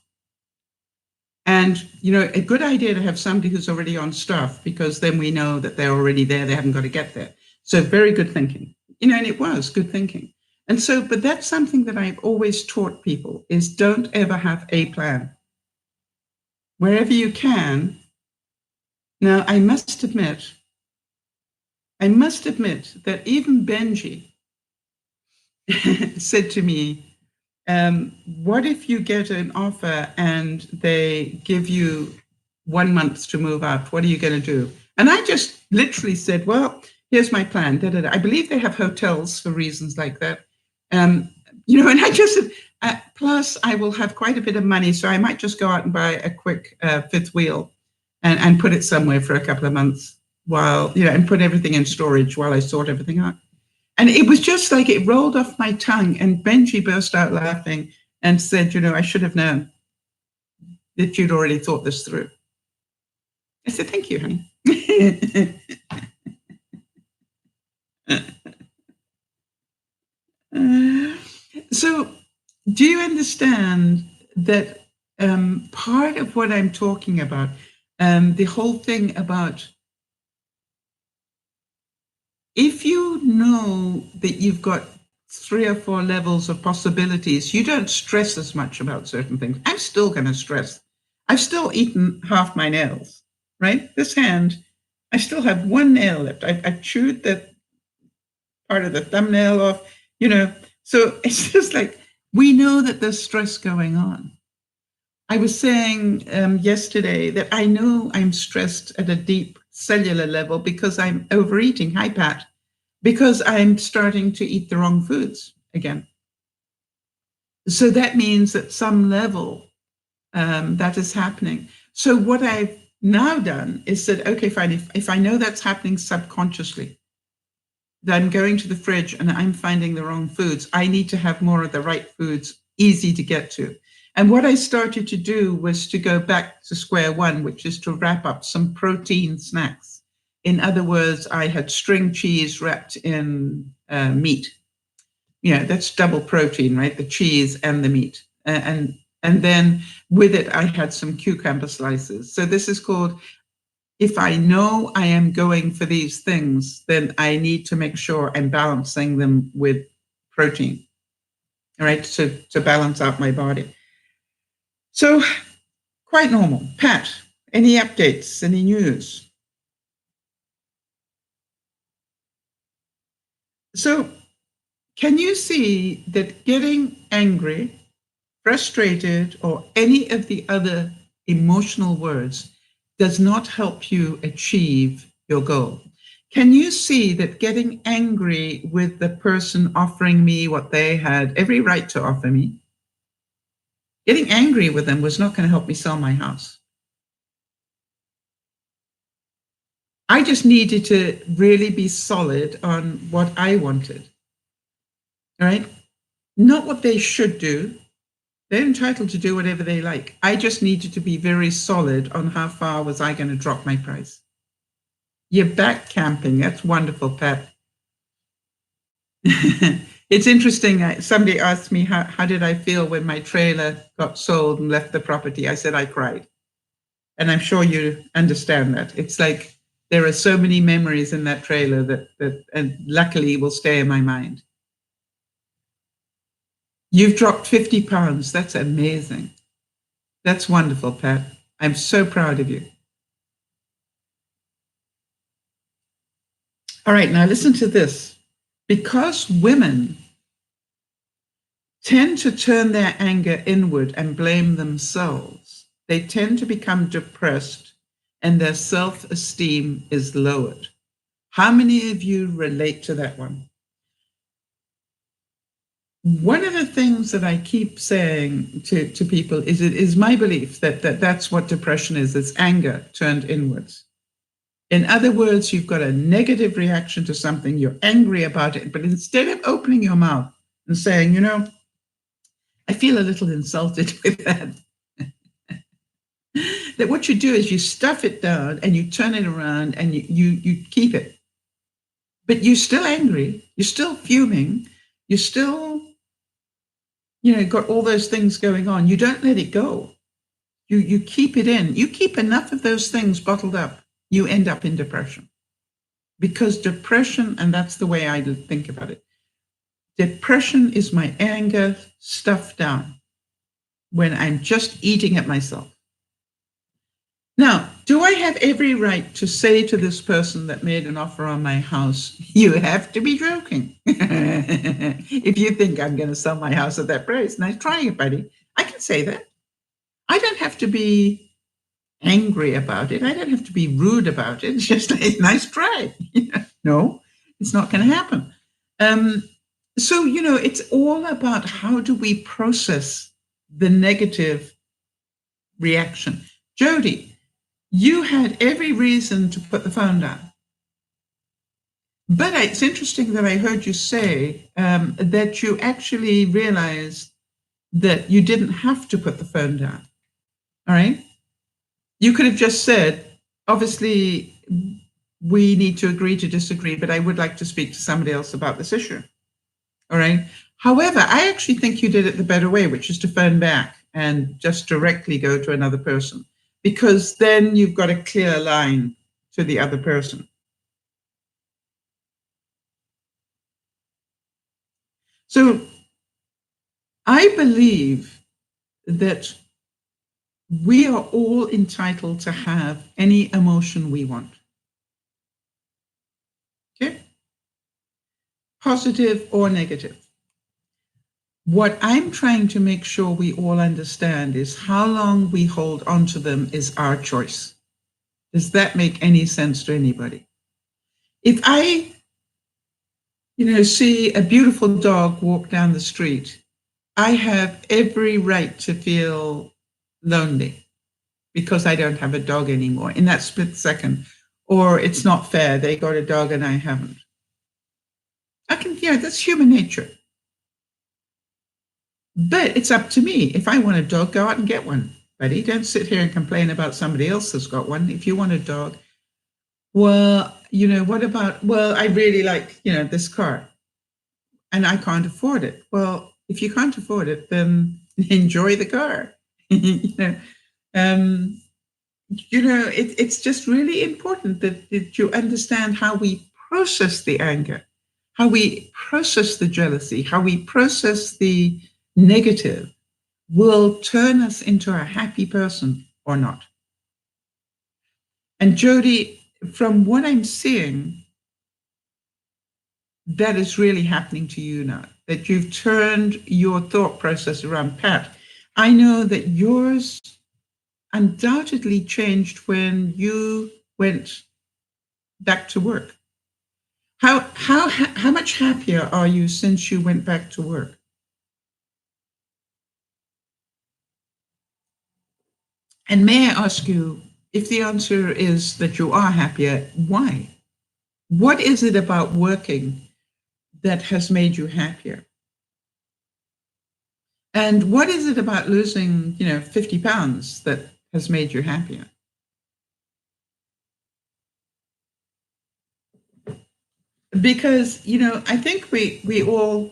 A: And, a good idea to have somebody who's already on staff, because then we know that they're already there. They haven't got to get there. So very good thinking, and it was good thinking. And so, but that's something that I've always taught people is don't ever have a plan. Wherever you can. Now, I must admit that even Benji said to me, what if you get an offer and they give you 1 month to move out? What are you going to do? And I just literally said, well, here's my plan. I believe they have hotels for reasons like that. And I just said, plus I will have quite a bit of money. So I might just go out and buy a quick fifth wheel and put it somewhere for a couple of months while, and put everything in storage while I sort everything out. And it was just like it rolled off my tongue, and Benji burst out laughing and said, I should have known that you'd already thought this through. I said, thank you, honey. So do you understand that part of what I'm talking about, the whole thing about if you know that you've got 3 or 4 levels of possibilities, you don't stress as much about certain things. I'm still going to stress. I've still eaten half my nails, right? This hand, I still have 1 nail left. I chewed the part of the thumbnail off, So it's just like, we know that there's stress going on. I was saying yesterday that I know I'm stressed at a deep cellular level because I'm overeating. Hi, Pat. Because I'm starting to eat the wrong foods again. So that means at some level that is happening. So what I've now done is said, okay, fine, if I know that's happening subconsciously, that I'm going to the fridge and I'm finding the wrong foods, I need to have more of the right foods, easy to get to. And what I started to do was to go back to square one, which is to wrap up some protein snacks. In other words, I had string cheese wrapped in meat. Yeah, that's double protein, right? The cheese and the meat. And then with it, I had some cucumber slices. So this is called, if I know I am going for these things, then I need to make sure I'm balancing them with protein, all right, to balance out my body. So quite normal. Pat, any updates, any news? So can you see that getting angry, frustrated, or any of the other emotional words does not help you achieve your goal? Can you see that getting angry with the person offering me what they had every right to offer me, getting angry with them was not going to help me sell my house? I just needed to really be solid on what I wanted, all right? Not what they should do. They're entitled to do whatever they like. I just needed to be very solid on how far was I going to drop my price. You're back camping. That's wonderful, Pat. It's interesting. Somebody asked me, how did I feel when my trailer got sold and left the property? I said, I cried. And I'm sure you understand that. It's like there are so many memories in that trailer that and luckily will stay in my mind. You've dropped 50 pounds. That's amazing. That's wonderful, Pat. I'm so proud of you. All right, now listen to this. Because women tend to turn their anger inward and blame themselves, they tend to become depressed and their self-esteem is lowered. How many of you relate to that one? One of the things that I keep saying to people is it is my belief that's what depression is. It's anger turned inwards. In other words, you've got a negative reaction to something, you're angry about it, but instead of opening your mouth and saying, I feel a little insulted with that, that what you do is you stuff it down and you turn it around and you keep it. But you're still angry, you're still fuming, you're still, got all those things going on. You don't let it go. You keep it in. You keep enough of those things bottled up, you end up in depression. Because depression, and that's the way I think about it, depression is my anger stuffed down when I'm just eating at myself. Now, do I have every right to say to this person that made an offer on my house, you have to be joking if you think I'm going to sell my house at that price? Nice trying it, buddy. I can say that. I don't have to be angry about it. I don't have to be rude about it. It's just a nice try. No, it's not going to happen. So, it's all about how do we process the negative reaction. Jodi, you had every reason to put the phone down. But it's interesting that I heard you say that you actually realized that you didn't have to put the phone down. All right? You could have just said, obviously, we need to agree to disagree, but I would like to speak to somebody else about this issue. All right? However, I actually think you did it the better way, which is to phone back and just directly go to another person, because then you've got a clear line to the other person. So I believe that we are all entitled to have any emotion we want. Okay? Positive or negative. What I'm trying to make sure we all understand is how long we hold on to them is our choice. Does that make any sense to anybody? If I, see a beautiful dog walk down the street, I have every right to feel lonely because I don't have a dog anymore in that split second. Or it's not fair, they got a dog and I haven't. That's human nature. But it's up to me. If I want a dog, go out and get one, buddy. Don't sit here and complain about somebody else that's got one. If you want a dog, well, what about, well, I really like, this car and I can't afford it. Well, if you can't afford it, then enjoy the car. It's just really important that you understand how we process the anger, how we process the jealousy, how we process the negative will turn us into a happy person or not. And Jodi, from what I'm seeing, that is really happening to you now, that you've turned your thought process around. Pat, I know that yours undoubtedly changed when you went back to work. How much happier are you since you went back to work? And may I ask you, if the answer is that you are happier, why? What is it about working that has made you happier? And what is it about losing, 50 pounds that has made you happier? Because, I think we all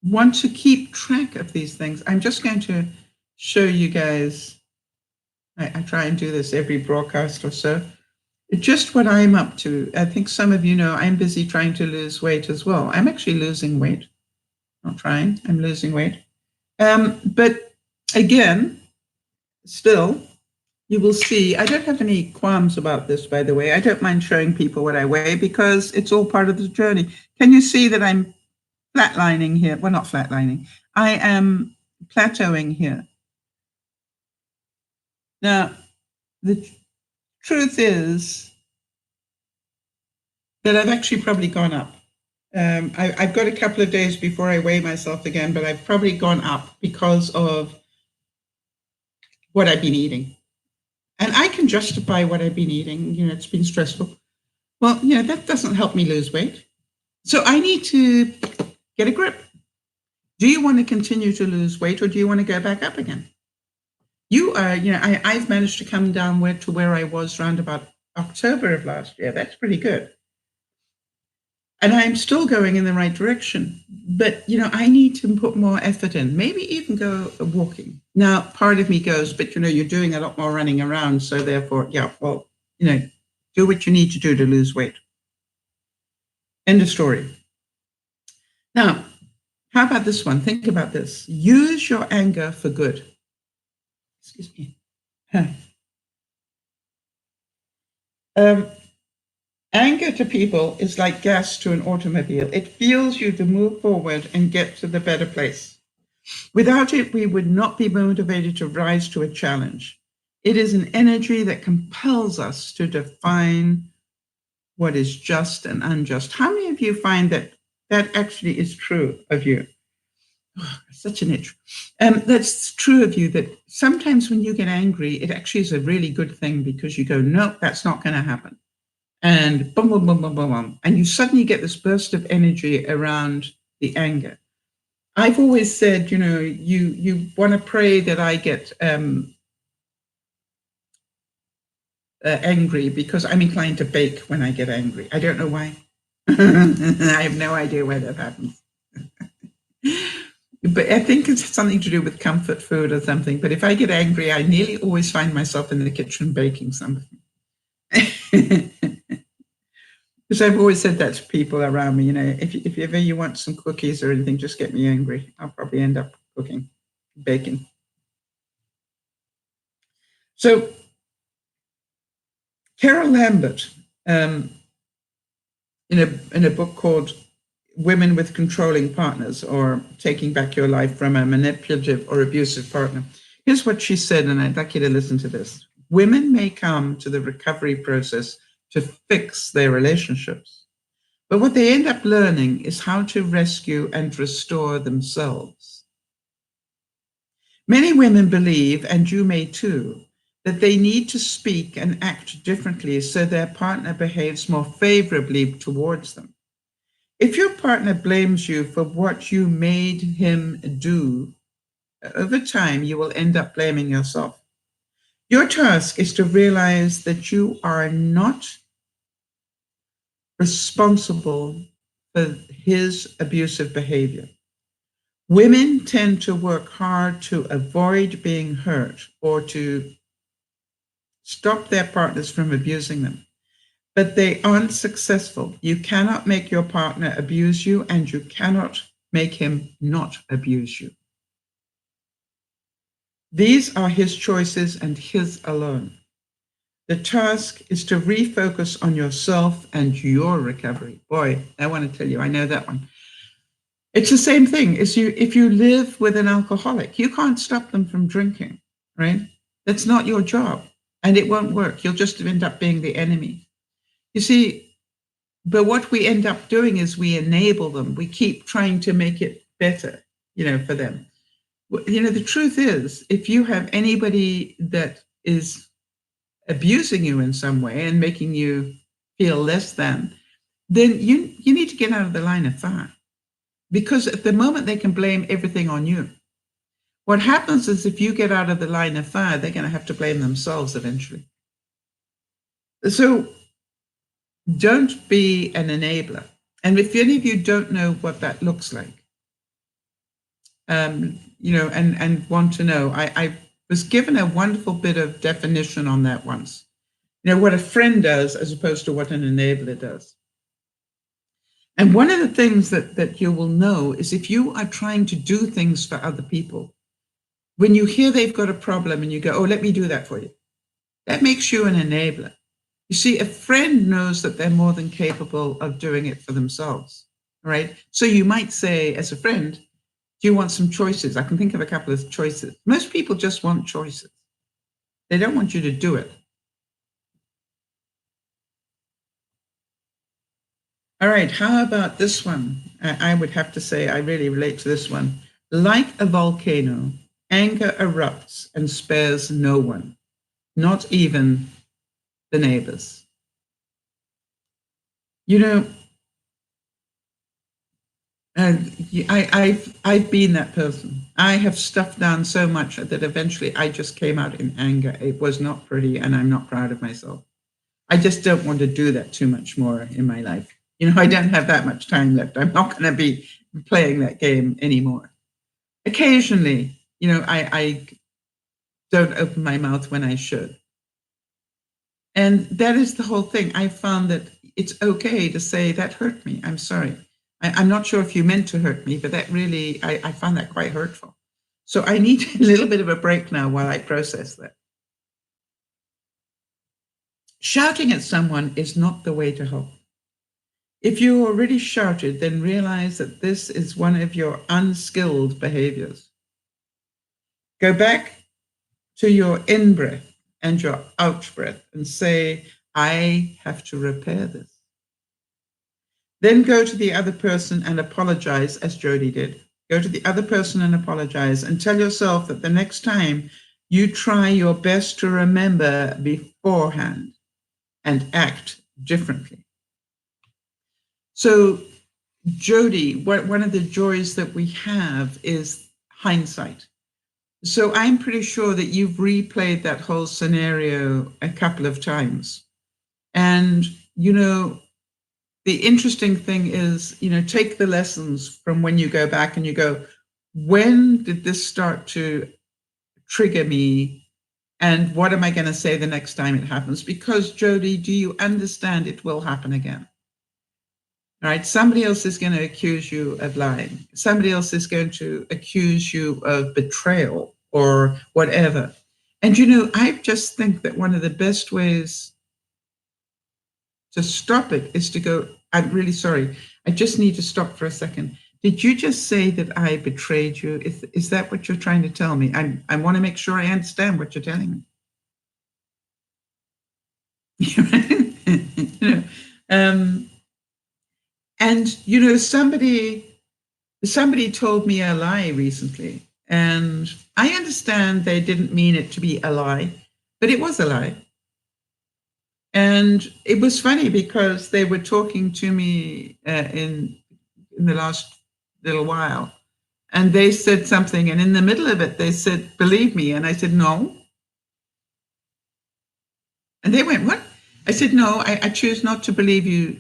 A: want to keep track of these things. I'm just going to show you guys. I try and do this every broadcast or so. Just what I'm up to. I think some of you know I'm busy trying to lose weight as well. I'm actually losing weight. Not trying, I'm losing weight. But again, still, you will see, I don't have any qualms about this, by the way. I don't mind showing people what I weigh because it's all part of the journey. Can you see that I'm flatlining here? Well, not flatlining. I am plateauing here. Now, the truth is that I've actually probably gone up. I've got a couple of days before I weigh myself again, but I've probably gone up because of what I've been eating. And I can justify what I've been eating. It's been stressful. Well, that doesn't help me lose weight. So I need to get a grip. Do you want to continue to lose weight or do you want to go back up again? You are, I've managed to come down to where I was around about October of last year. That's pretty good. And I'm still going in the right direction. But, I need to put more effort in, maybe even go walking. Now, part of me goes, but, you're doing a lot more running around. So therefore, do what you need to do to lose weight. End of story. Now, how about this one? Think about this. Use your anger for good. Excuse me. Anger to people is like gas to an automobile. It fuels you to move forward and get to the better place. Without it, we would not be motivated to rise to a challenge. It is an energy that compels us to define what is just and unjust. How many of you find that actually is true of you? Oh, such an itch. That's true of you, that sometimes when you get angry, it actually is a really good thing because you go, no, that's not going to happen. And boom, boom, boom, boom, boom, boom. And you suddenly get this burst of energy around the anger. I've always said, you want to pray that I get angry because I'm inclined to bake when I get angry. I don't know why. I have no idea why that happens. But I think it's something to do with comfort food or something. But if I get angry, I nearly always find myself in the kitchen baking something. Because I've always said that to people around me, if ever you want some cookies or anything, just get me angry. I'll probably end up cooking, baking. So Carol Lambert, in a book called women with controlling partners or taking back your life from a manipulative or abusive partner. Here's what she said, and I'd like you to listen to this. Women may come to the recovery process to fix their relationships, but what they end up learning is how to rescue and restore themselves. Many women believe, and you may too, that they need to speak and act differently so their partner behaves more favorably towards them. If your partner blames you for what you made him do, over time you will end up blaming yourself. Your task is to realize that you are not responsible for his abusive behavior. Women tend to work hard to avoid being hurt or to stop their partners from abusing them, but they aren't successful. You cannot make your partner abuse you, and you cannot make him not abuse you. These are his choices and his alone. The task is to refocus on yourself and your recovery. Boy, I want to tell you, I know that one. It's the same thing as if you live with an alcoholic, you can't stop them from drinking, right? That's not your job, and it won't work. You'll just end up being the enemy. You see, but what we end up doing is we enable them. We keep trying to make it better, for them. The truth is, if you have anybody that is abusing you in some way and making you feel less than, then you need to get out of the line of fire. Because at the moment they can blame everything on you. What happens is if you get out of the line of fire, they're going to have to blame themselves eventually. So don't be an enabler. And if any of you don't know what that looks like, and want to know, I was given a wonderful bit of definition on that once. What a friend does as opposed to what an enabler does. And one of the things that you will know is if you are trying to do things for other people, when you hear they've got a problem and you go, oh, let me do that for you, that makes you an enabler. You see, a friend knows that they're more than capable of doing it for themselves, right? So you might say, as a friend, do you want some choices? I can think of a couple of choices. Most people just want choices. They don't want you to do it. All right, how about this one? I would have to say I really relate to this one. Like a volcano, anger erupts and spares no one, not even the neighbors. I've been that person. I have stuffed down so much that eventually I just came out in anger. It was not pretty, and I'm not proud of myself. I just don't want to do that too much more in my life. I don't have that much time left. I'm not going to be playing that game anymore. Occasionally, I don't open my mouth when I should. And that is the whole thing. I found that it's okay to say that hurt me. I'm sorry. I'm not sure if you meant to hurt me, but that really, I found that quite hurtful. So I need a little bit of a break now while I process that. Shouting at someone is not the way to help. If you already shouted, then realize that this is one of your unskilled behaviors. Go back to your in-breath and your out-breath and say, I have to repair this. Then go to the other person and apologize, as Jodi did. Go to the other person and apologize and tell yourself that the next time you try your best to remember beforehand and act differently. So, Jodi, one of the joys that we have is hindsight. So I'm pretty sure that you've replayed that whole scenario a couple of times. And, the interesting thing is, take the lessons from when you go back and you go, when did this start to trigger me? And what am I going to say the next time it happens? Because, Jodi, do you understand it will happen again? All right, somebody else is going to accuse you of lying. Somebody else is going to accuse you of betrayal or whatever. And, I just think that one of the best ways to stop it is to go, I'm really sorry. I just need to stop for a second. Did you just say that I betrayed you? Is that what you're trying to tell me? I want to make sure I understand what you're telling me. And somebody told me a lie recently, and I understand they didn't mean it to be a lie, but it was a lie. And it was funny because they were talking to me in the last little while, and they said something, and in the middle of it, they said, "Believe me." And I said, "No." And they went, "What?" I said, "No, I choose not to believe you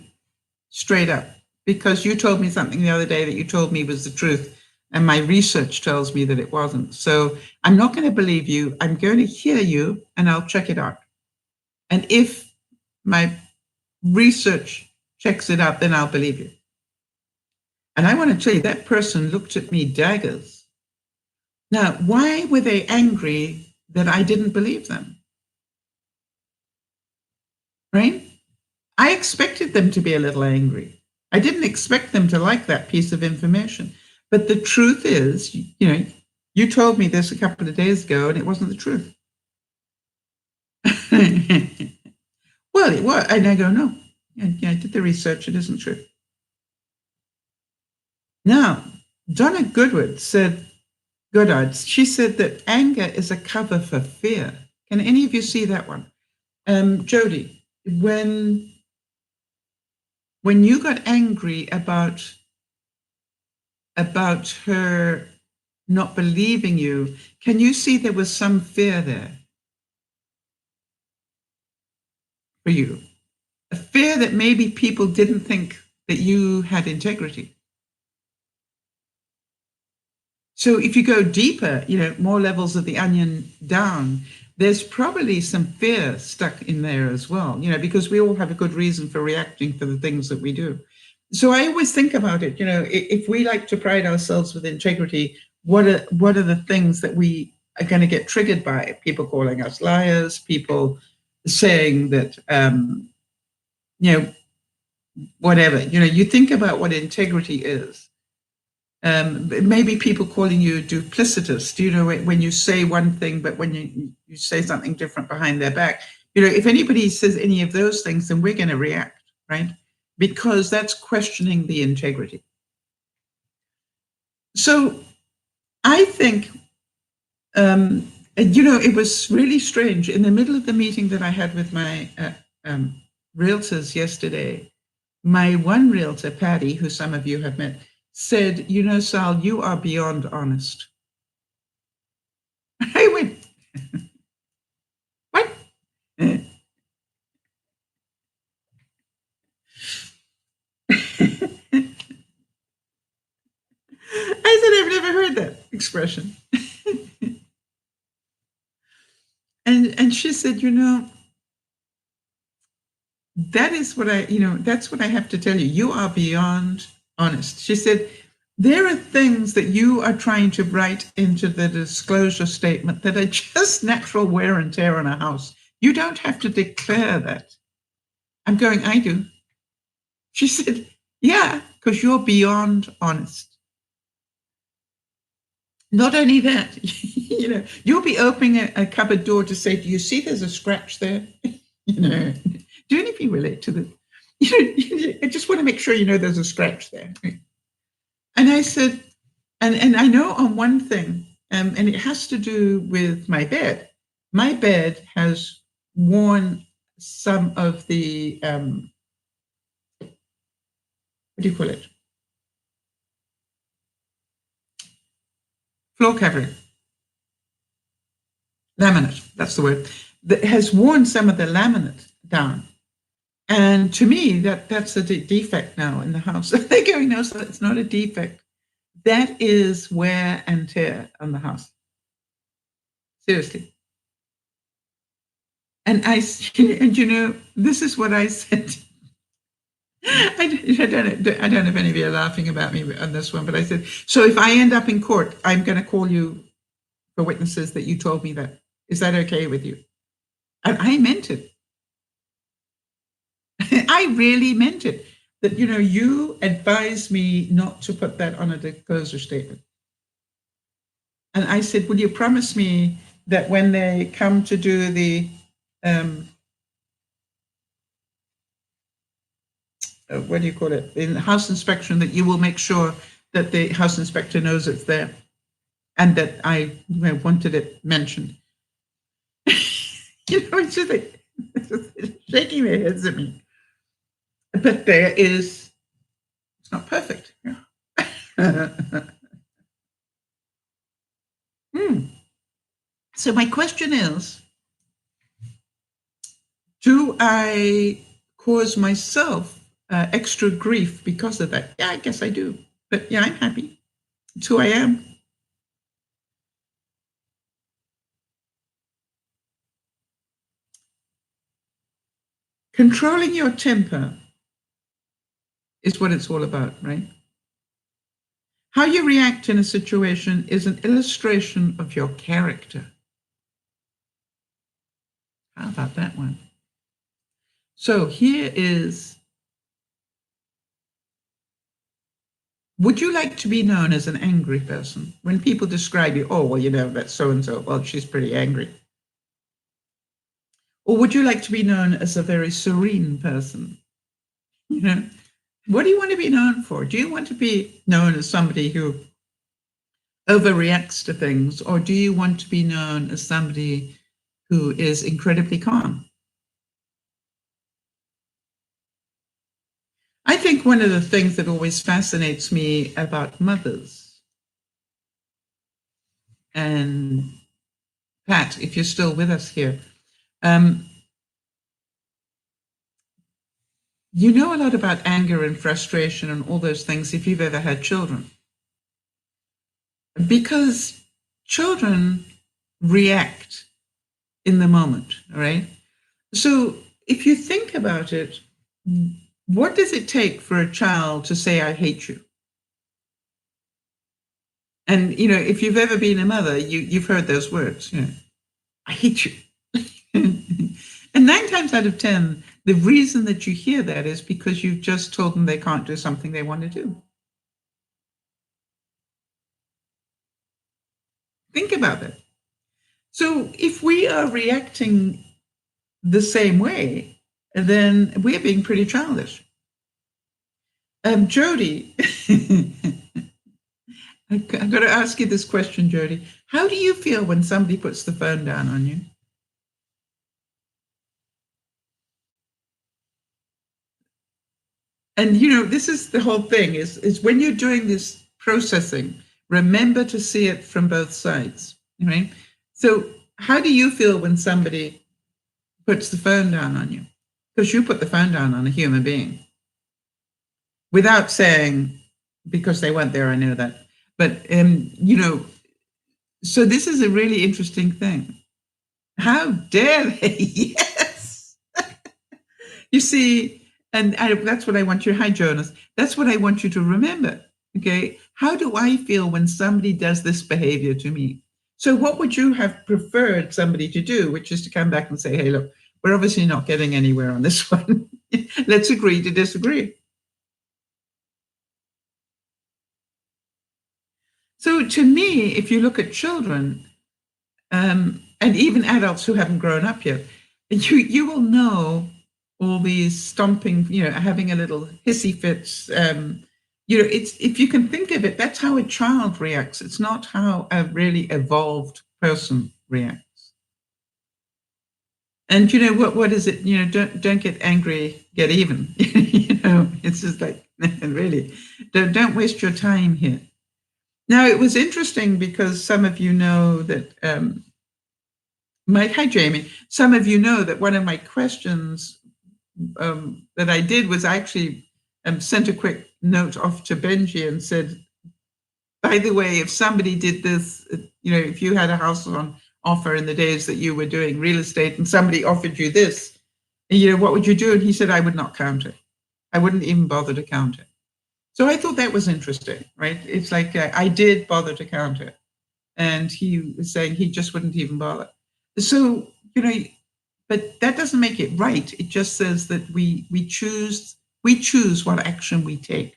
A: straight up, because you told me something the other day that you told me was the truth, and my research tells me that it wasn't. So I'm not going to believe you. I'm going to hear you, and I'll check it out. And if my research checks it out, then I'll believe you." And I want to tell you, that person looked at me daggers. Now, why were they angry that I didn't believe them? Right? I expected them to be a little angry. I didn't expect them to like that piece of information. But the truth is, you told me this a couple of days ago, and it wasn't the truth. Well, it was. And I go, no. Yeah, I did the research. It isn't true. Now, Donna Goodard said she said that anger is a cover for fear. Can any of you see that one? Jodi, when you got angry about her not believing you, can you see there was some fear there for you? A fear that maybe people didn't think that you had integrity. So if you go deeper, more levels of the onion down, there's probably some fear stuck in there as well, because we all have a good reason for reacting for the things that we do. So I always think about it, if we like to pride ourselves with integrity, what are the things that we are going to get triggered by? People calling us liars, people saying that, whatever, you think about what integrity is. Maybe people calling you duplicitous, when you say one thing, but when you say something different behind their back. If anybody says any of those things, then we're going to react, right? Because that's questioning the integrity. So I think, it was really strange. In the middle of the meeting that I had with my realtors yesterday, my one realtor, Patty, who some of you have met, said, Sal, you are beyond honest. I went, what? I said, I've never heard that expression. And she said, that is what that's what I have to tell you. You are beyond honest. She said, there are things that you are trying to write into the disclosure statement that are just natural wear and tear on a house. You don't have to declare that. I'm going, I do. She said, yeah, because you're beyond honest. Not only that, you'll be opening a cupboard door to say, do you see there's a scratch there? Do any of you relate to this? I just want to make sure there's a scratch there. And I said, and I know on one thing, and it has to do with my bed. My bed has worn some of the, what do you call it? Floor covering. Laminate, that's the word. That has worn some of the laminate down. And to me, that's a defect now in the house. They're going, no, so it's not a defect. That is wear and tear on the house. Seriously. And this is what I said. I don't know if any of you are laughing about me on this one, but I said, so if I end up in court, I'm going to call you for witnesses that you told me that. Is that okay with you? And I meant it. I really meant it. that, you advised me not to put that on a disclosure statement. And I said, will you promise me that when they come to do the, what do you call it, in house inspection, that you will make sure that the house inspector knows it's there and that I wanted it mentioned. It's just like shaking their heads at me. But it's not perfect. So my question is, do I cause myself extra grief because of that? Yeah, I guess I do. But yeah, I'm happy. It's who I am. Controlling your temper is what it's all about, right? How you react in a situation is an illustration of your character. How about that one? So here is, would you like to be known as an angry person? When people describe you, oh, well, that's so-and-so, well, she's pretty angry. Or would you like to be known as a very serene person? What do you want to be known for? Do you want to be known as somebody who overreacts to things, or do you want to be known as somebody who is incredibly calm? I think one of the things that always fascinates me about mothers, and Pat, if you're still with us here, you know a lot about anger and frustration and all those things if you've ever had children. Because children react in the moment, right? So if you think about it, what does it take for a child to say, I hate you? And, if you've ever been a mother, you've heard those words, I hate you. And 9 times out of 10, the reason that you hear that is because you've just told them they can't do something they want to do. Think about it. So if we are reacting the same way, then we're being pretty childish. Jodi, I've got to ask you this question, Jodi. How do you feel when somebody puts the phone down on you? And, this is the whole thing, is when you're doing this processing, remember to see it from both sides, right? So how do you feel when somebody puts the phone down on you? Because you put the phone down on a human being without saying, because they weren't there, I know that. But, so this is a really interesting thing. How dare they? Yes. You see, and that's what I want you, hi, Jonas. That's what I want you to remember, okay? How do I feel when somebody does this behavior to me? So what would you have preferred somebody to do, which is to come back and say, hey, look, we're obviously not getting anywhere on this one. Let's agree to disagree. So to me, if you look at children, and even adults who haven't grown up yet, you will know all these stomping, having a little hissy fits. It's, if you can think of it, that's how a child reacts. It's not how a really evolved person reacts. And what is it? Don't get angry, get even. It's just like, really, don't waste your time here. Now, it was interesting because some of you know that, hi, Jamie. Some of you know that one of my questions that I did was I actually sent a quick note off to Benji and said, by the way, if somebody did this, if you had a house on offer in the days that you were doing real estate and somebody offered you this, what would you do? And he said, I would not count it. I wouldn't even bother to count it. So I thought that was interesting, right? It's like I did bother to count it. And he was saying he just wouldn't even bother. So, but that doesn't make it right. It just says that we choose We choose what action we take.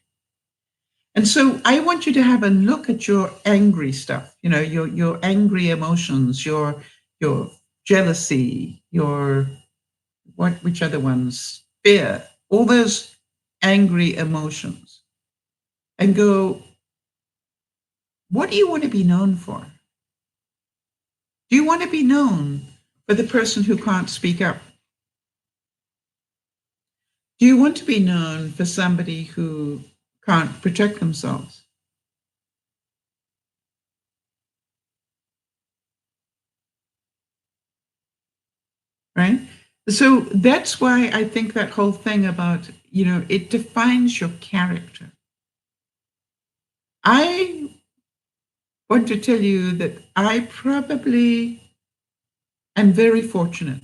A: And so I want you to have a look at your angry stuff, your angry emotions, your jealousy, which other ones? Fear, all those angry emotions, and go, what do you want to be known for? Do you want to be known for the person who can't speak up? Do you want to be known for somebody who can't protect themselves? Right? So that's why I think that whole thing about, it defines your character. I want to tell you that I probably am very fortunate.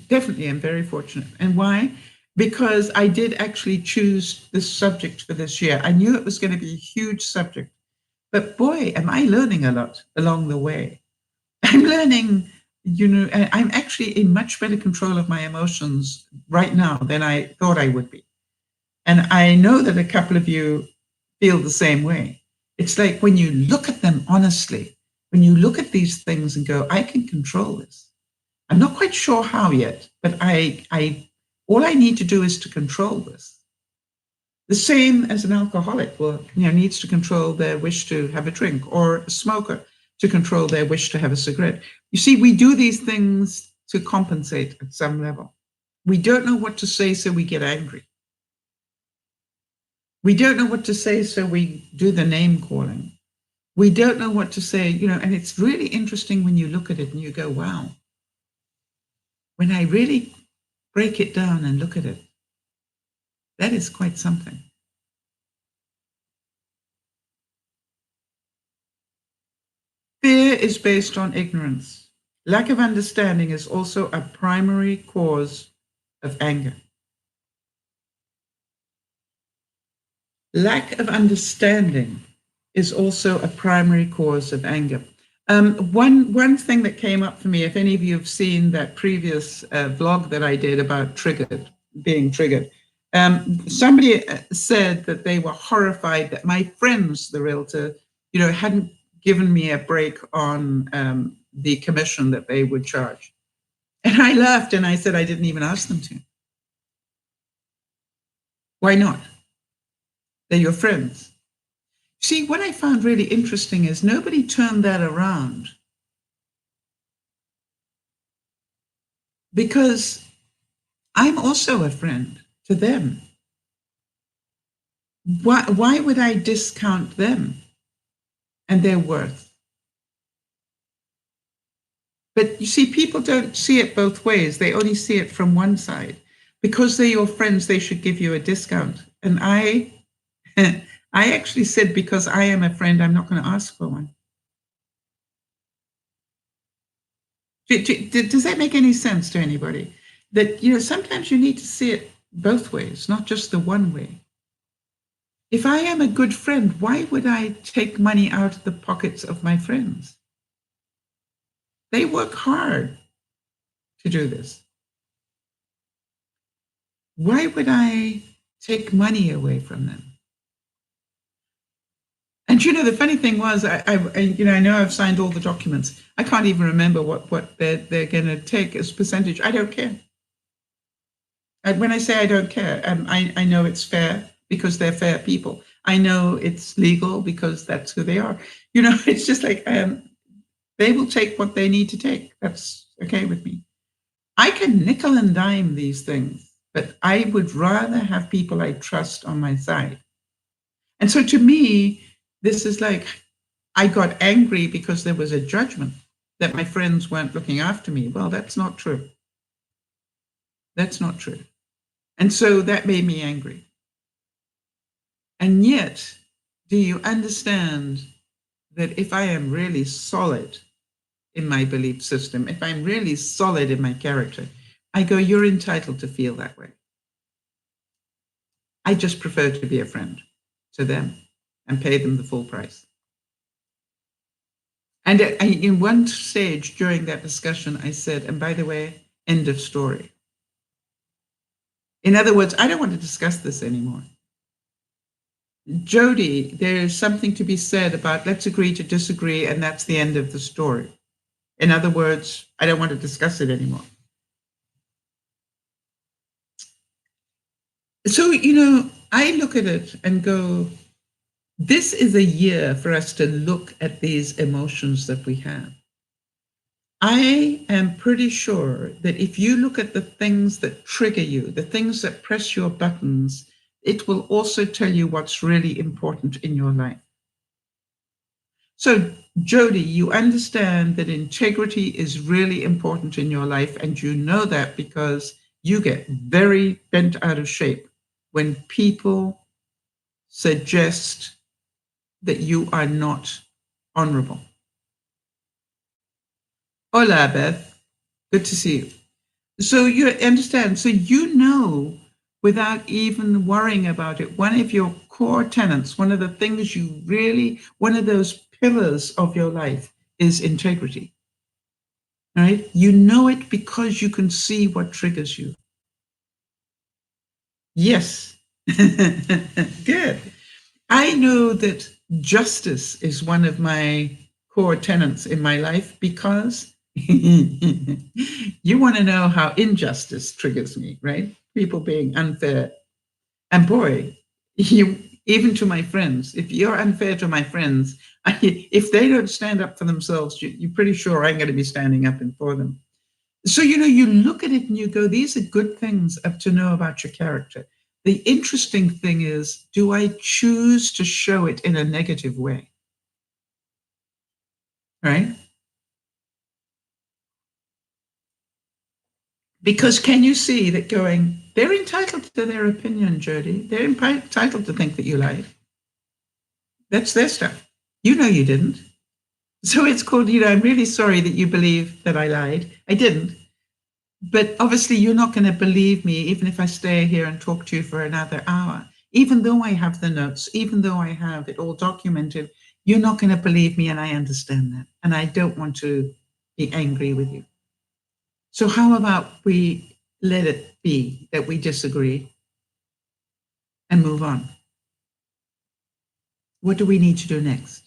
A: Definitely am very fortunate. And why? Because I did actually choose this subject for this year. I knew it was going to be a huge subject, but boy, am I learning a lot along the way. I'm learning, I'm actually in much better control of my emotions right now than I thought I would be. And I know that a couple of you feel the same way. It's like when you look at them honestly, when you look at these things and go, I can control this. I'm not quite sure how yet, but all I need to do is to control this. The same as an alcoholic needs to control their wish to have a drink, or a smoker to control their wish to have a cigarette. You see, we do these things to compensate at some level. We don't know what to say, so we get angry. We don't know what to say, so we do the name calling. We don't know what to say, and it's really interesting when you look at it and you go, wow. When I really break it down and look at it, that is quite something. Fear is based on ignorance. Lack of understanding is also a primary cause of anger. Lack of understanding is also a primary cause of anger. One thing that came up for me, if any of you have seen that previous vlog that I did about being triggered, somebody said that they were horrified that my friends, the realtor, hadn't given me a break on the commission that they would charge. And I laughed and I said I didn't even ask them to. Why not? They're your friends. See, what I found really interesting is nobody turned that around. Because I'm also a friend to them. Why would I discount them and their worth? But you see, people don't see it both ways. They only see it from one side. Because they're your friends, they should give you a discount. And I actually said, because I am a friend, I'm not going to ask for one. Does that make any sense to anybody? That, sometimes you need to see it both ways, not just the one way. If I am a good friend, why would I take money out of the pockets of my friends? They work hard to do this. Why would I take money away from them? And the funny thing was, I know I've signed all the documents. I can't even remember what they're going to take as percentage. I don't care. When I say I don't care, I know it's fair because they're fair people. I know it's legal because that's who they are. It's just like they will take what they need to take. That's okay with me. I can nickel and dime these things, but I would rather have people I trust on my side. And so to me, this is like, I got angry because there was a judgment that my friends weren't looking after me. Well, that's not true. That's not true. And so that made me angry. And yet, do you understand that if I am really solid in my belief system, if I'm really solid in my character, I go, you're entitled to feel that way. I just prefer to be a friend to them and pay them the full price. And in one stage during that discussion, I said, and by the way, end of story. In other words, I don't want to discuss this anymore. Jodi, there's something to be said about let's agree to disagree, and that's the end of the story. In other words, I don't want to discuss it anymore. So, I look at it and go, this is a year for us to look at these emotions that we have. I am pretty sure that if you look at the things that trigger you, the things that press your buttons, it will also tell you what's really important in your life. So, Jodi, you understand that integrity is really important in your life, and you know that because you get very bent out of shape when people suggest that you are not honorable. Hola, Beth. Good to see you. So you understand, so without even worrying about it, one of your core tenets, one of the things one of those pillars of your life is integrity. Right? You know it because you can see what triggers you. Yes. Good. I know that justice is one of my core tenets in my life because you want to know how injustice triggers me, right? People being unfair. And boy, even to my friends, if you're unfair to my friends, if they don't stand up for themselves, you're pretty sure I'm going to be standing up for them. So, you look at it and you go, these are good things to know about your character. The interesting thing is, do I choose to show it in a negative way? Right? Because can you see that they're entitled to their opinion, Jodi. They're entitled to think that you lied. That's their stuff. You know you didn't. So it's called, I'm really sorry that you believe that I lied. I didn't. But obviously you're not going to believe me even if I stay here and talk to you for another hour. Even though I have the notes, even though I have it all documented, you're not going to believe me, and I understand that. And I don't want to be angry with you. So how about we let it be that we disagree and move on? What do we need to do next?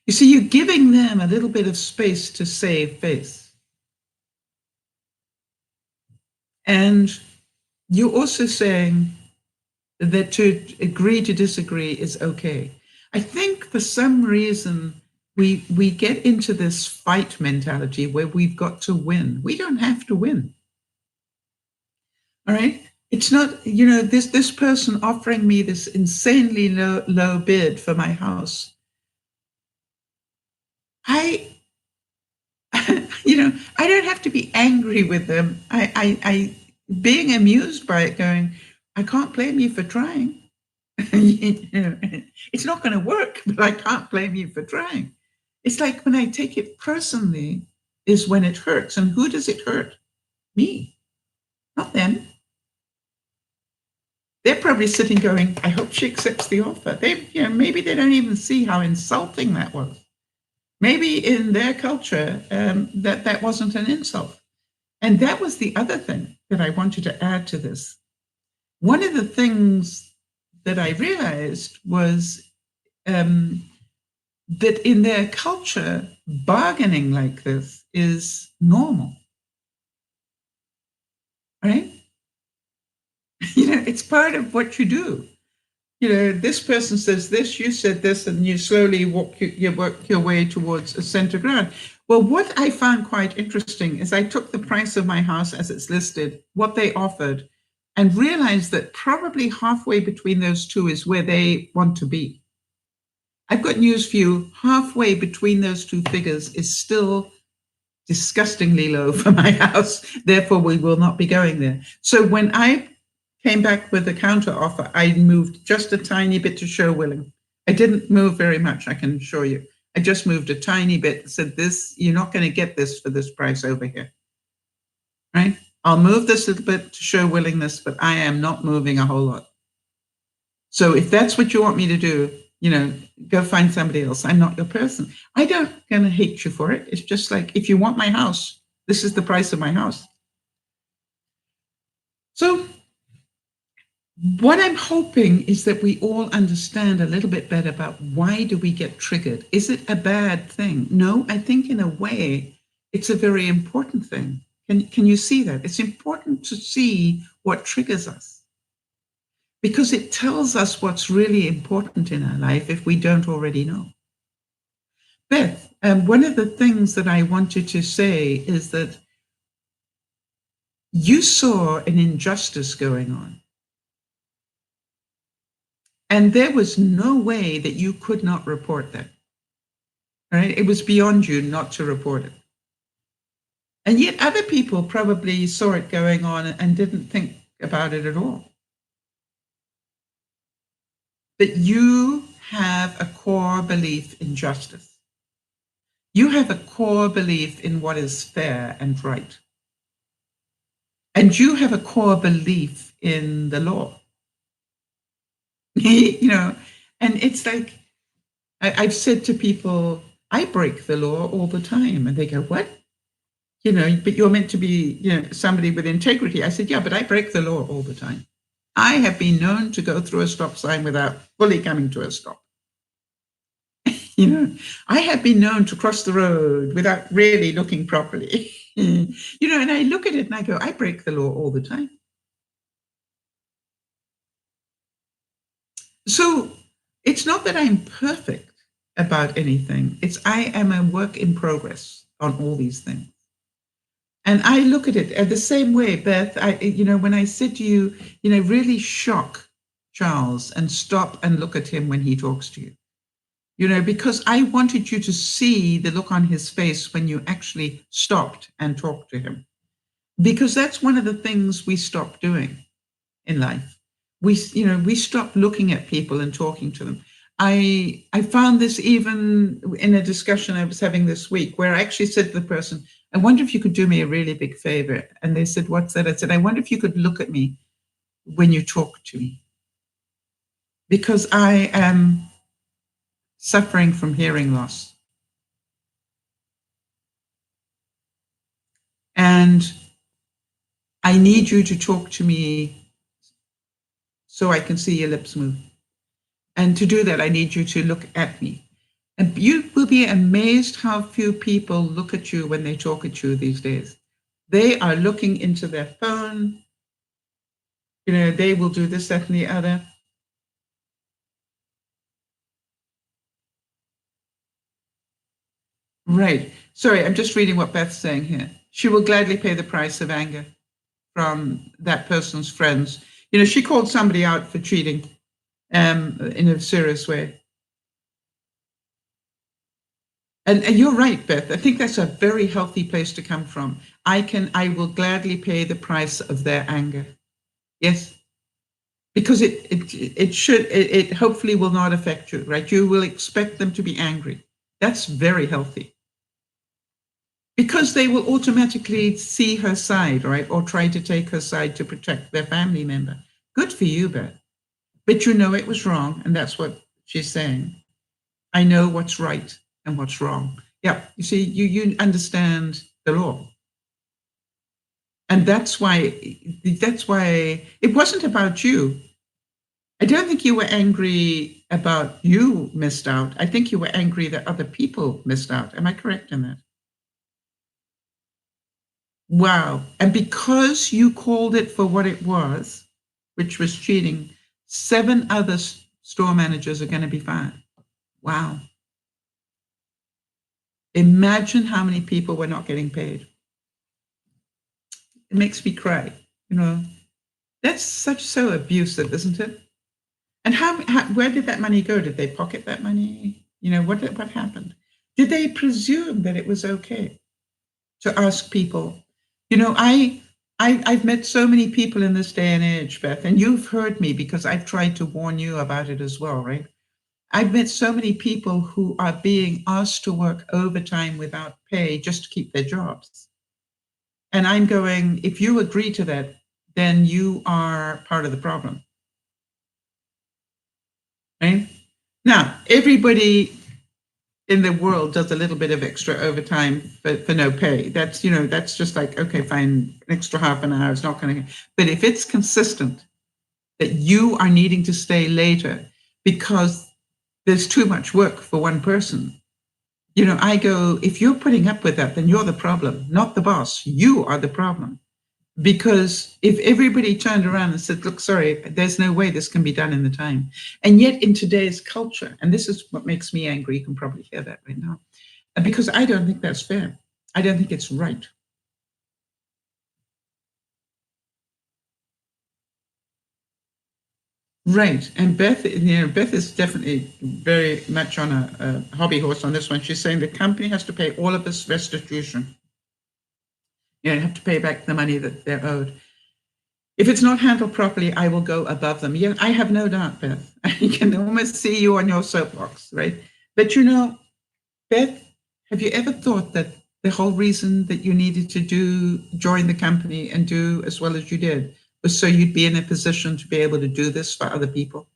A: You see, you're giving them a little bit of space to save face. And you're also saying that to agree to disagree is okay. I think for some reason we get into this fight mentality where we've got to win. We don't have to win. All right? It's not, this person offering me this insanely low bid for my house. I don't have to be angry with them. I being amused by it, going, I can't blame you for trying. It's not going to work, but I can't blame you for trying. It's like when I take it personally is when it hurts. And who does it hurt? Me, not them. They're probably sitting going, I hope she accepts the offer. Maybe they don't even see how insulting that was. Maybe in their culture, that wasn't an insult. And that was the other thing that I wanted to add to this. One of the things that I realized was that in their culture, bargaining like this is normal. Right? It's part of what you do. This person says this, you said this, and you slowly work your way towards a center ground. Well, what I found quite interesting is I took the price of my house as it's listed, what they offered, and realized that probably halfway between those two is where they want to be. I've got news for you. Halfway between those two figures is still disgustingly low for my house. Therefore, we will not be going there. So when I came back with a counter offer, I moved just a tiny bit to show willing. I didn't move very much, I can assure you. I just moved a tiny bit, said this, you're not going to get this for this price over here. Right? I'll move this little bit to show willingness, but I am not moving a whole lot. So if that's what you want me to do, go find somebody else. I'm not your person. I don't gonna hate you for it. It's just like, if you want my house, this is the price of my house. So what I'm hoping is that we all understand a little bit better about why do we get triggered? Is it a bad thing? No, I think in a way, it's a very important thing. Can you see that? It's important to see what triggers us because it tells us what's really important in our life if we don't already know. Beth, one of the things that I wanted to say is that you saw an injustice going on. And there was no way that you could not report that. Right? It was beyond you not to report it. And yet other people probably saw it going on and didn't think about it at all. But you have a core belief in justice. You have a core belief in what is fair and right. And you have a core belief in the law. You know, and it's like, I've said to people, I break the law all the time. And they go, what? You know, but you're meant to be, you know, somebody with integrity. I said, yeah, but I break the law all the time. I have been known to go through a stop sign without fully coming to a stop. You know, I have been known to cross the road without really looking properly. You know, and I look at it and I go, I break the law all the time. So it's not that I'm perfect about anything. It's I am a work in progress on all these things. And I look at it the same way, Beth. You know, when I said to you, you know, really shock Charles and stop and look at him when he talks to you, you know, because I wanted you to see the look on his face when you actually stopped and talked to him, because that's one of the things we stop doing in life. We stop looking at people and talking to them. I found this even in a discussion I was having this week where I actually said to the person, I wonder if you could do me a really big favor. And they said, what's that? I said, I wonder if you could look at me when you talk to me, because I am suffering from hearing loss. And I need you to talk to me so I can see your lips move. And to do that, I need you to look at me. And you will be amazed how few people look at you when they talk at you these days. They are looking into their phone. You know, they will do this, that, and the other. Right. Sorry, I'm just reading what Beth's saying here. She will gladly pay the price of anger from that person's friends. You know, she called somebody out for cheating in a serious way. And you're right, Beth. I think that's a very healthy place to come from. I will gladly pay the price of their anger. Yes. Because it hopefully will not affect you, right? You will expect them to be angry. That's very healthy. Because they will automatically see her side, right? Or try to take her side to protect their family member. Good for you, Beth. But you know it was wrong, and that's what she's saying. I know what's right and what's wrong. Yeah, you see, you understand the law. And that's why it wasn't about you. I don't think you were angry about you missed out. I think you were angry that other people missed out. Am I correct in that? Wow. And because you called it for what it was, which was cheating, 7 other store managers are going to be fired. Wow. Imagine how many people were not getting paid. It makes me cry. You know, that's so abusive, isn't it? And where did that money go? Did they pocket that money? You know, what happened? Did they presume that it was okay to ask people? You know, I've met so many people in this day and age, Beth, and you've heard me because I've tried to warn you about it as well, right? I've met so many people who are being asked to work overtime without pay just to keep their jobs. And I'm going, if you agree to that, then you are part of the problem. Right? Now, everybody in the world does a little bit of extra overtime for no pay. That's, that's just like, okay, fine, an extra half an hour is not going to, but if it's consistent that you are needing to stay later because there's too much work for one person, I go, if you're putting up with that, then you're the problem, not the boss. You are the problem. Because if everybody turned around and said, look, sorry, there's no way this can be done in the time. And yet in today's culture, and this is what makes me angry, you can probably hear that right now, because I don't think that's fair. I don't think it's right. Right. And Beth, Beth is definitely very much on a hobby horse on this one. She's saying the company has to pay all of this restitution. You have to pay back the money that they're owed. If it's not handled properly, I will go above them. Yeah, I have no doubt, Beth. I can almost see you on your soapbox, right? But Beth, have you ever thought that the whole reason that you needed to join the company and do as well as you did was so you'd be in a position to be able to do this for other people?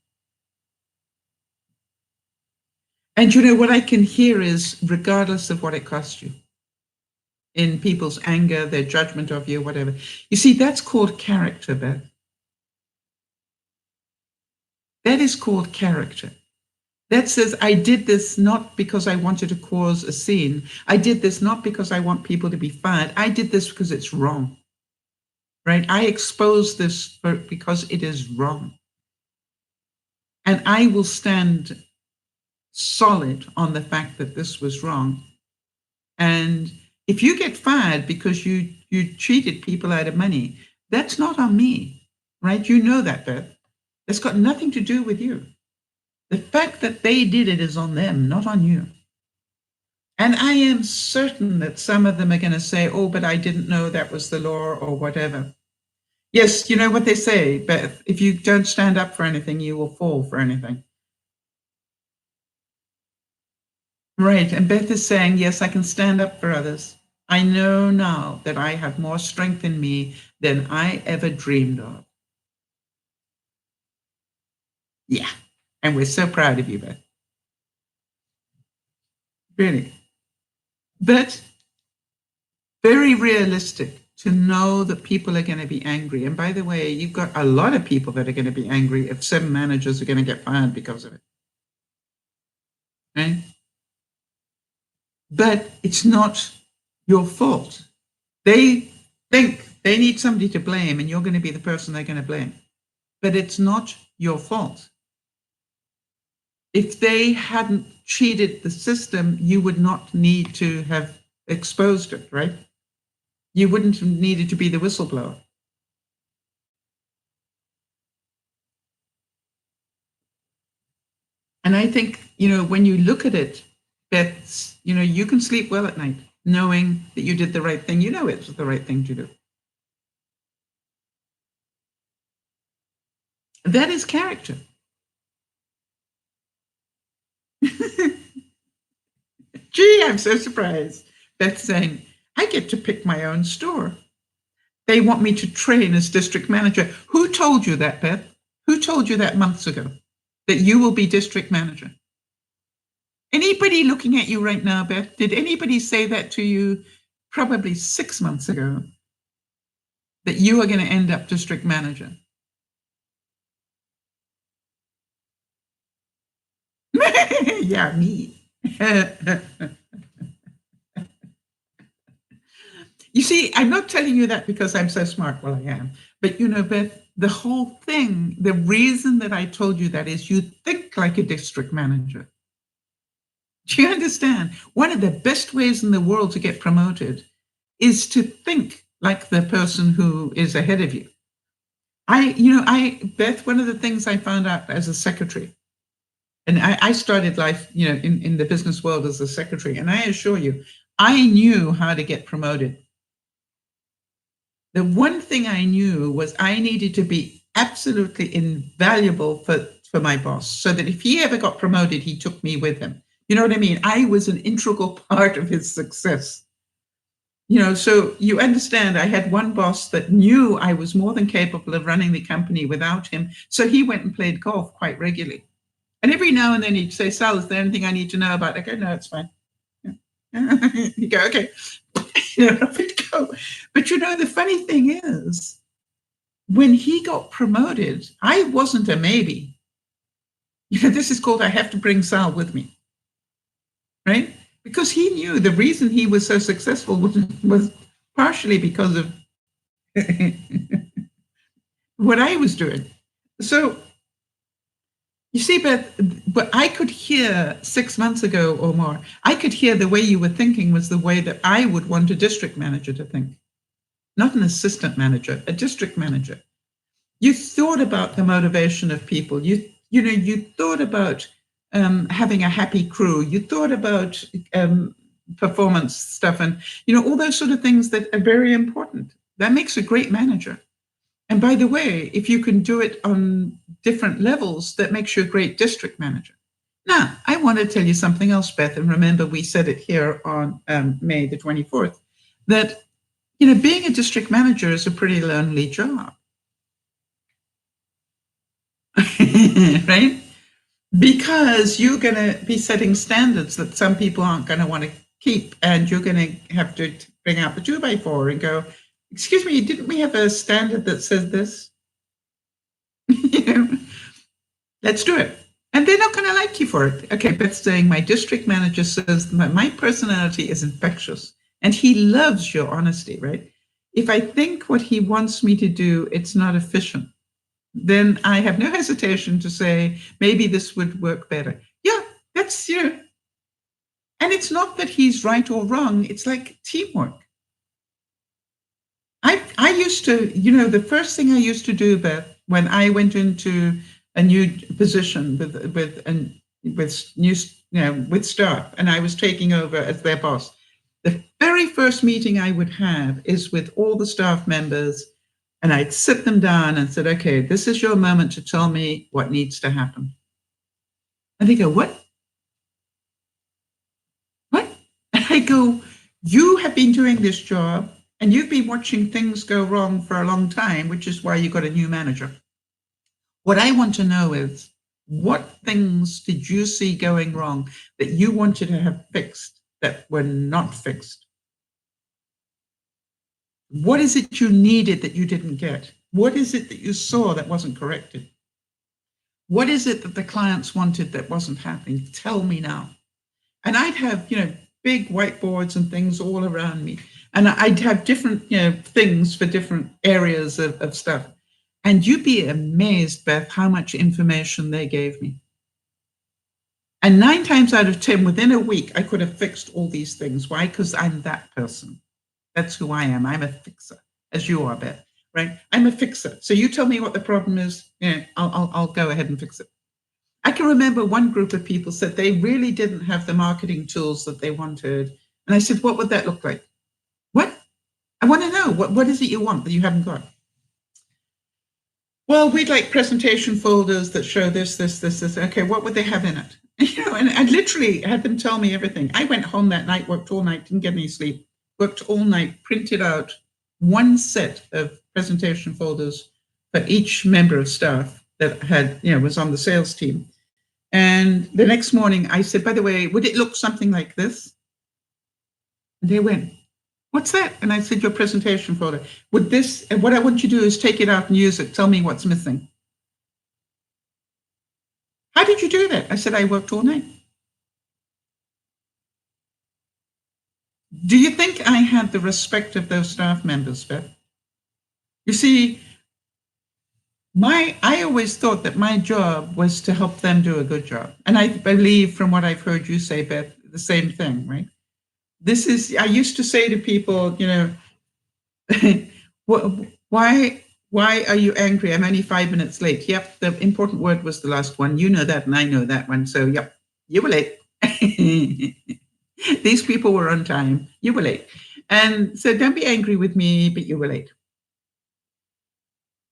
A: And what I can hear is, regardless of what it costs you, in people's anger, their judgment of you, whatever. You see, that's called character, Beth. That is called character. That says, I did this not because I wanted to cause a scene. I did this not because I want people to be fired. I did this because it's wrong, right? I expose this because it is wrong. And I will stand solid on the fact that this was wrong. And if you get fired because you cheated people out of money, that's not on me, right? You know that, Beth. It's got nothing to do with you. The fact that they did it is on them, not on you. And I am certain that some of them are going to say, oh, but I didn't know that was the law or whatever. Yes, you know what they say, Beth, if you don't stand up for anything, you will fall for anything. Right, and Beth is saying, yes, I can stand up for others. I know now that I have more strength in me than I ever dreamed of. Yeah, and we're so proud of you, Beth. Really. But very realistic to know that people are going to be angry. And by the way, you've got a lot of people that are going to be angry if 7 managers are going to get fired because of it. Right? But it's not your fault. They think they need somebody to blame, and you're going to be the person they're going to blame. But it's not your fault. If they hadn't cheated the system, you would not need to have exposed it, right? You wouldn't have needed to be the whistleblower. And I think, when you look at it, Beth, you can sleep well at night knowing that you did the right thing. You know it was the right thing to do. That is character. Gee, I'm so surprised. Beth saying, I get to pick my own store. They want me to train as district manager. Who told you that, Beth? Who told you that months ago, that you will be district manager? Anybody looking at you right now, Beth, did anybody say that to you probably 6 months ago, that you are going to end up district manager? Yeah, me. You see, I'm not telling you that because I'm so smart. Well, I am. But Beth, the whole thing, the reason that I told you that is you think like a district manager. Do you understand? One of the best ways in the world to get promoted is to think like the person who is ahead of you. Beth, one of the things I found out as a secretary, and I started life, in the business world as a secretary, and I assure you, I knew how to get promoted. The one thing I knew was I needed to be absolutely invaluable for my boss, so that if he ever got promoted, he took me with him. You know what I mean? I was an integral part of his success. So you understand, I had one boss that knew I was more than capable of running the company without him. So he went and played golf quite regularly. And every now and then he'd say, Sal, is there anything I need to know about? I go, no, it's fine. You go, okay. Off it go. But the funny thing is, when he got promoted, I wasn't a maybe. This is called I have to bring Sal with me, right? Because he knew the reason he was so successful was partially because of what I was doing. So you see, but I could hear 6 months ago or more, I could hear the way you were thinking was the way that I would want a district manager to think. Not an assistant manager, a district manager. You thought about the motivation of people. You thought about having a happy crew. You thought about performance stuff and, all those sort of things that are very important. That makes a great manager. And by the way, if you can do it on different levels, that makes you a great district manager. Now, I want to tell you something else, Beth, and remember we said it here on May the 24th, that, being a district manager is a pretty lonely job. Right? Because you're going to be setting standards that some people aren't going to want to keep, and you're going to have to bring out the 2x4 and go, excuse me, didn't we have a standard that says this? Let's do it. And they're not going to like you for it. Okay, Beth's saying my district manager says my personality is infectious and he loves your honesty, right? If I think what he wants me to do, it's not efficient, then I have no hesitation to say, maybe this would work better. Yeah, that's, and it's not that he's right or wrong. It's like teamwork. I used to, the first thing I used to do, Beth, when I went into a new position with staff, and I was taking over as their boss, the very first meeting I would have is with all the staff members, and I'd sit them down and said, okay, this is your moment to tell me what needs to happen. And they go, what? What? And I go, you have been doing this job and you've been watching things go wrong for a long time, which is why you got a new manager. What I want to know is, what things did you see going wrong that you wanted to have fixed that were not fixed? What is it you needed that you didn't get? What is it that you saw that wasn't corrected? What is it that the clients wanted that wasn't happening? Tell me now. And I'd have, big whiteboards and things all around me. And I'd have different, things for different areas of stuff. And you'd be amazed, Beth, how much information they gave me. And 9 times out of 10, within a week, I could have fixed all these things. Why? Because I'm that person. That's who I am. I'm a fixer, as you are, Beth, right? I'm a fixer. So you tell me what the problem is, I'll go ahead and fix it. I can remember one group of people said they really didn't have the marketing tools that they wanted. And I said, what would that look like? What? I want to know, what is it you want that you haven't got? Well, we'd like presentation folders that show this. Okay, what would they have in it? And I literally had them tell me everything. I went home that night, worked all night, didn't get any sleep, worked all night, printed out one set of presentation folders for each member of staff that had, was on the sales team. And the next morning I said, by the way, would it look something like this? And they went, what's that? And I said, your presentation folder. Would this, and what I want you to do is take it out and use it. Tell me what's missing. How did you do that? I said, I worked all night. Do you think I had the respect of those staff members, Beth? You see, I always thought that my job was to help them do a good job. And I believe from what I've heard you say, Beth, the same thing, right? I used to say to people, why are you angry? I'm only 5 minutes late. Yep, the important word was the last one. You know that and I know that one. So, yep, you were late. These people were on time. You were late. And so don't be angry with me, but you were late.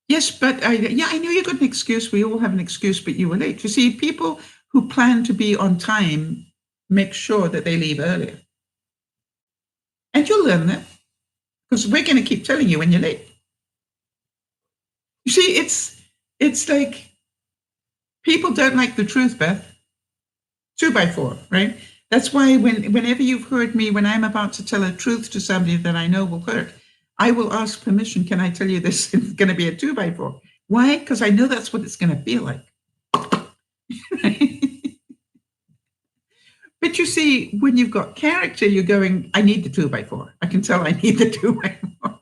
A: Yes, but I know you got an excuse. We all have an excuse, but you were late. You see, people who plan to be on time make sure that they leave earlier. And you'll learn that because we're going to keep telling you when you're late. You see, it's like People don't like the truth, Beth. 2x4, right? That's why whenever you've heard me, when I'm about to tell a truth to somebody that I know will hurt, I will ask permission. Can I tell you this is going to be a 2x4? Why? Because I know that's what it's going to feel like. But you see, when you've got character, you're going, I need the 2x4. I can tell I need the 2x4.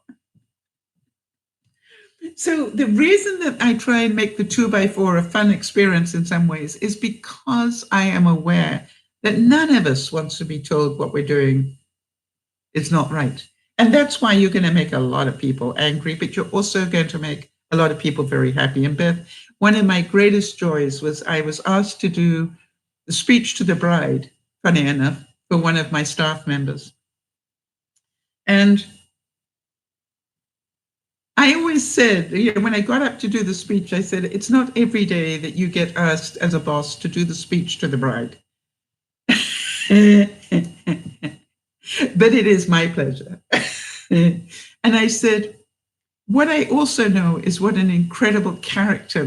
A: So the reason that I try and make the 2x4 a fun experience in some ways is because I am aware that none of us wants to be told what we're doing is not right. And that's why you're going to make a lot of people angry, but you're also going to make a lot of people very happy. And Beth, one of my greatest joys was I was asked to do the speech to the bride, funny enough, for one of my staff members. And I always said, when I got up to do the speech, I said, it's not every day that you get asked as a boss to do the speech to the bride. But it is my pleasure. And I said, what I also know is what an incredible character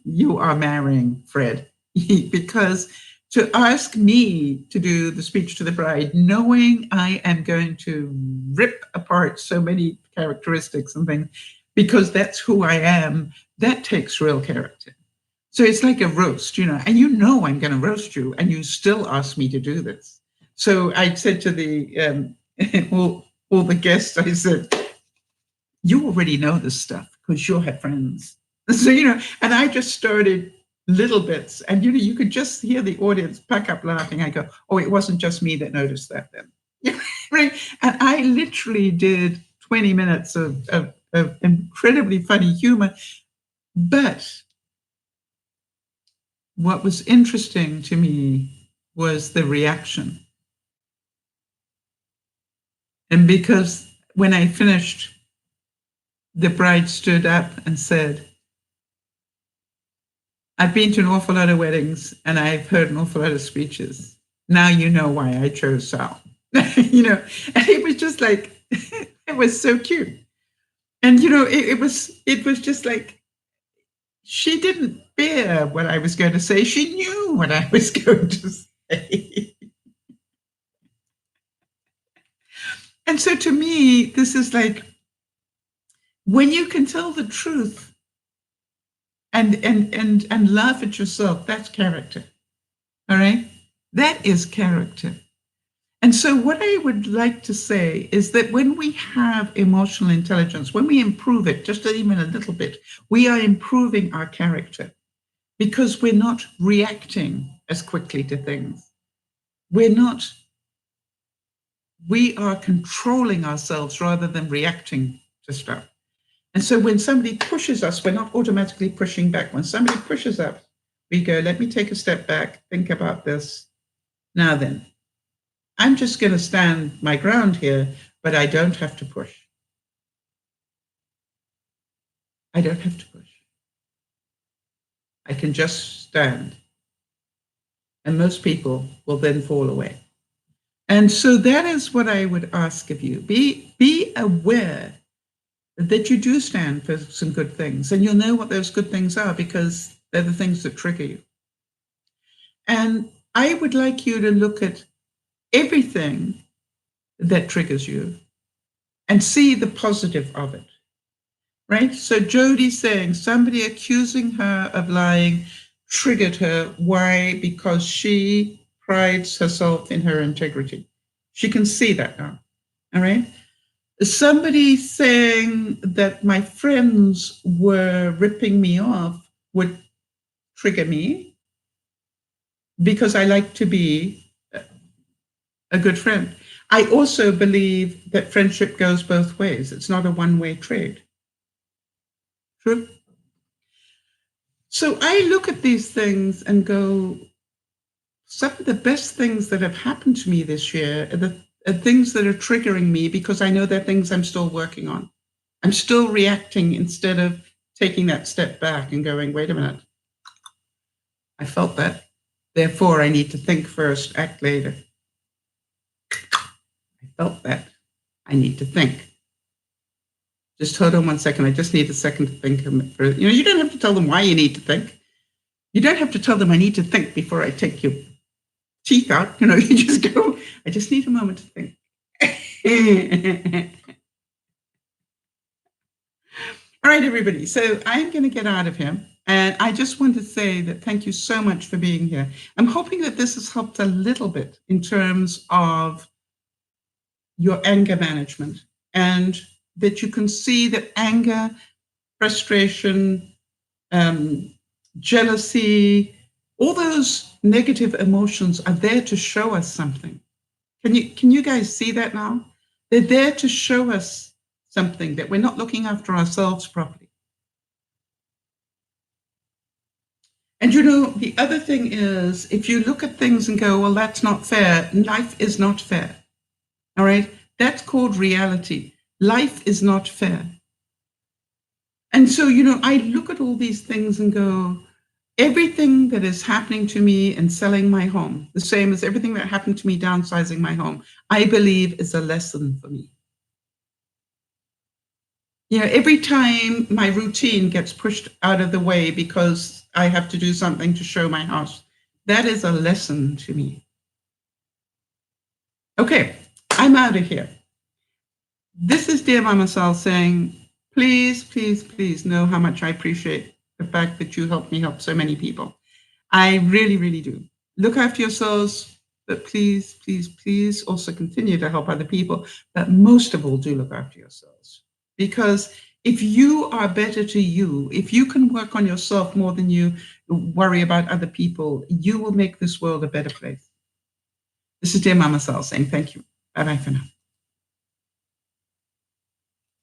A: you are marrying, Fred, because to ask me to do the speech to the bride, knowing I am going to rip apart so many characteristics and things, because that's who I am, that takes real character. So it's like a roast, and I'm going to roast you, and you still ask me to do this. So I said to the all the guests, I said, you already know this stuff because you'll have friends. So, and I just started little bits, and you could just hear the audience pack up laughing. I go, oh, it wasn't just me that noticed that then. Right? And I literally did 20 minutes of incredibly funny humor. But what was interesting to me was the reaction. And because when I finished, the bride stood up and said, I've been to an awful lot of weddings and I've heard an awful lot of speeches. Now you know why I chose Sal. And it was just like, it was so cute. And, it was just like, she didn't fear what I was going to say. She knew what I was going to say. And so to me, this is like, when you can tell the truth and laugh at yourself, that's character. All right? That is character. And so what I would like to say is that when we have emotional intelligence, when we improve it just even a little bit, we are improving our character because we're not reacting as quickly to things. We are controlling ourselves rather than reacting to stuff. And so when somebody pushes us, we're not automatically pushing back. When somebody pushes us, we go, let me take a step back, think about this. Now then, I'm just going to stand my ground here, but I don't have to push. I don't have to push. I can just stand. And most people will then fall away. And so that is what I would ask of you. Be aware that you do stand for some good things, and you'll know what those good things are because they're the things that trigger you. And I would like you to look at everything that triggers you and see the positive of it, right? So Jodi saying somebody accusing her of lying triggered her. Why? Because she prides herself in her integrity. She can see that now, all right? Somebody saying that my friends were ripping me off would trigger me because I like to be a good friend. I also believe that friendship goes both ways. It's not a one-way trade. True? So I look at these things and go, some of the best things that have happened to me this year are things that are triggering me because I know they're things I'm still working on. I'm still reacting instead of taking that step back and going, wait a minute. I felt that. Therefore, I need to think first, act later. I felt that. I need to think. Just hold on 1 second. I just need a second to think. You don't have to tell them why you need to think. You don't have to tell them, I need to think before I take your teeth out. You just go, I just need a moment to think. All right, everybody. So I'm going to get out of here. And I just want to say that thank you so much for being here. I'm hoping that this has helped a little bit in terms of your anger management, and that you can see that anger, frustration, jealousy, all those negative emotions are there to show us something. Can you guys see that now? They're there to show us something, that we're not looking after ourselves properly. And the other thing is, if you look at things and go, well, that's not fair, life is not fair. All right? That's called reality. Life is not fair. And so, I look at all these things and go, everything that is happening to me in selling my home, the same as everything that happened to me downsizing my home, I believe is a lesson for me. Every time my routine gets pushed out of the way because I have to do something to show my house, that is a lesson to me. Okay, I'm out of here. This is DearMamaSal saying, please, please, please know how much I appreciate the fact that you help me help so many people. I really, really do. Look after yourselves, but please, please, please also continue to help other people. But most of all, do look after yourselves. Because if you are better to you, if you can work on yourself more than you worry about other people, you will make this world a better place. This is DearMamaSal saying thank you. Bye-bye for now.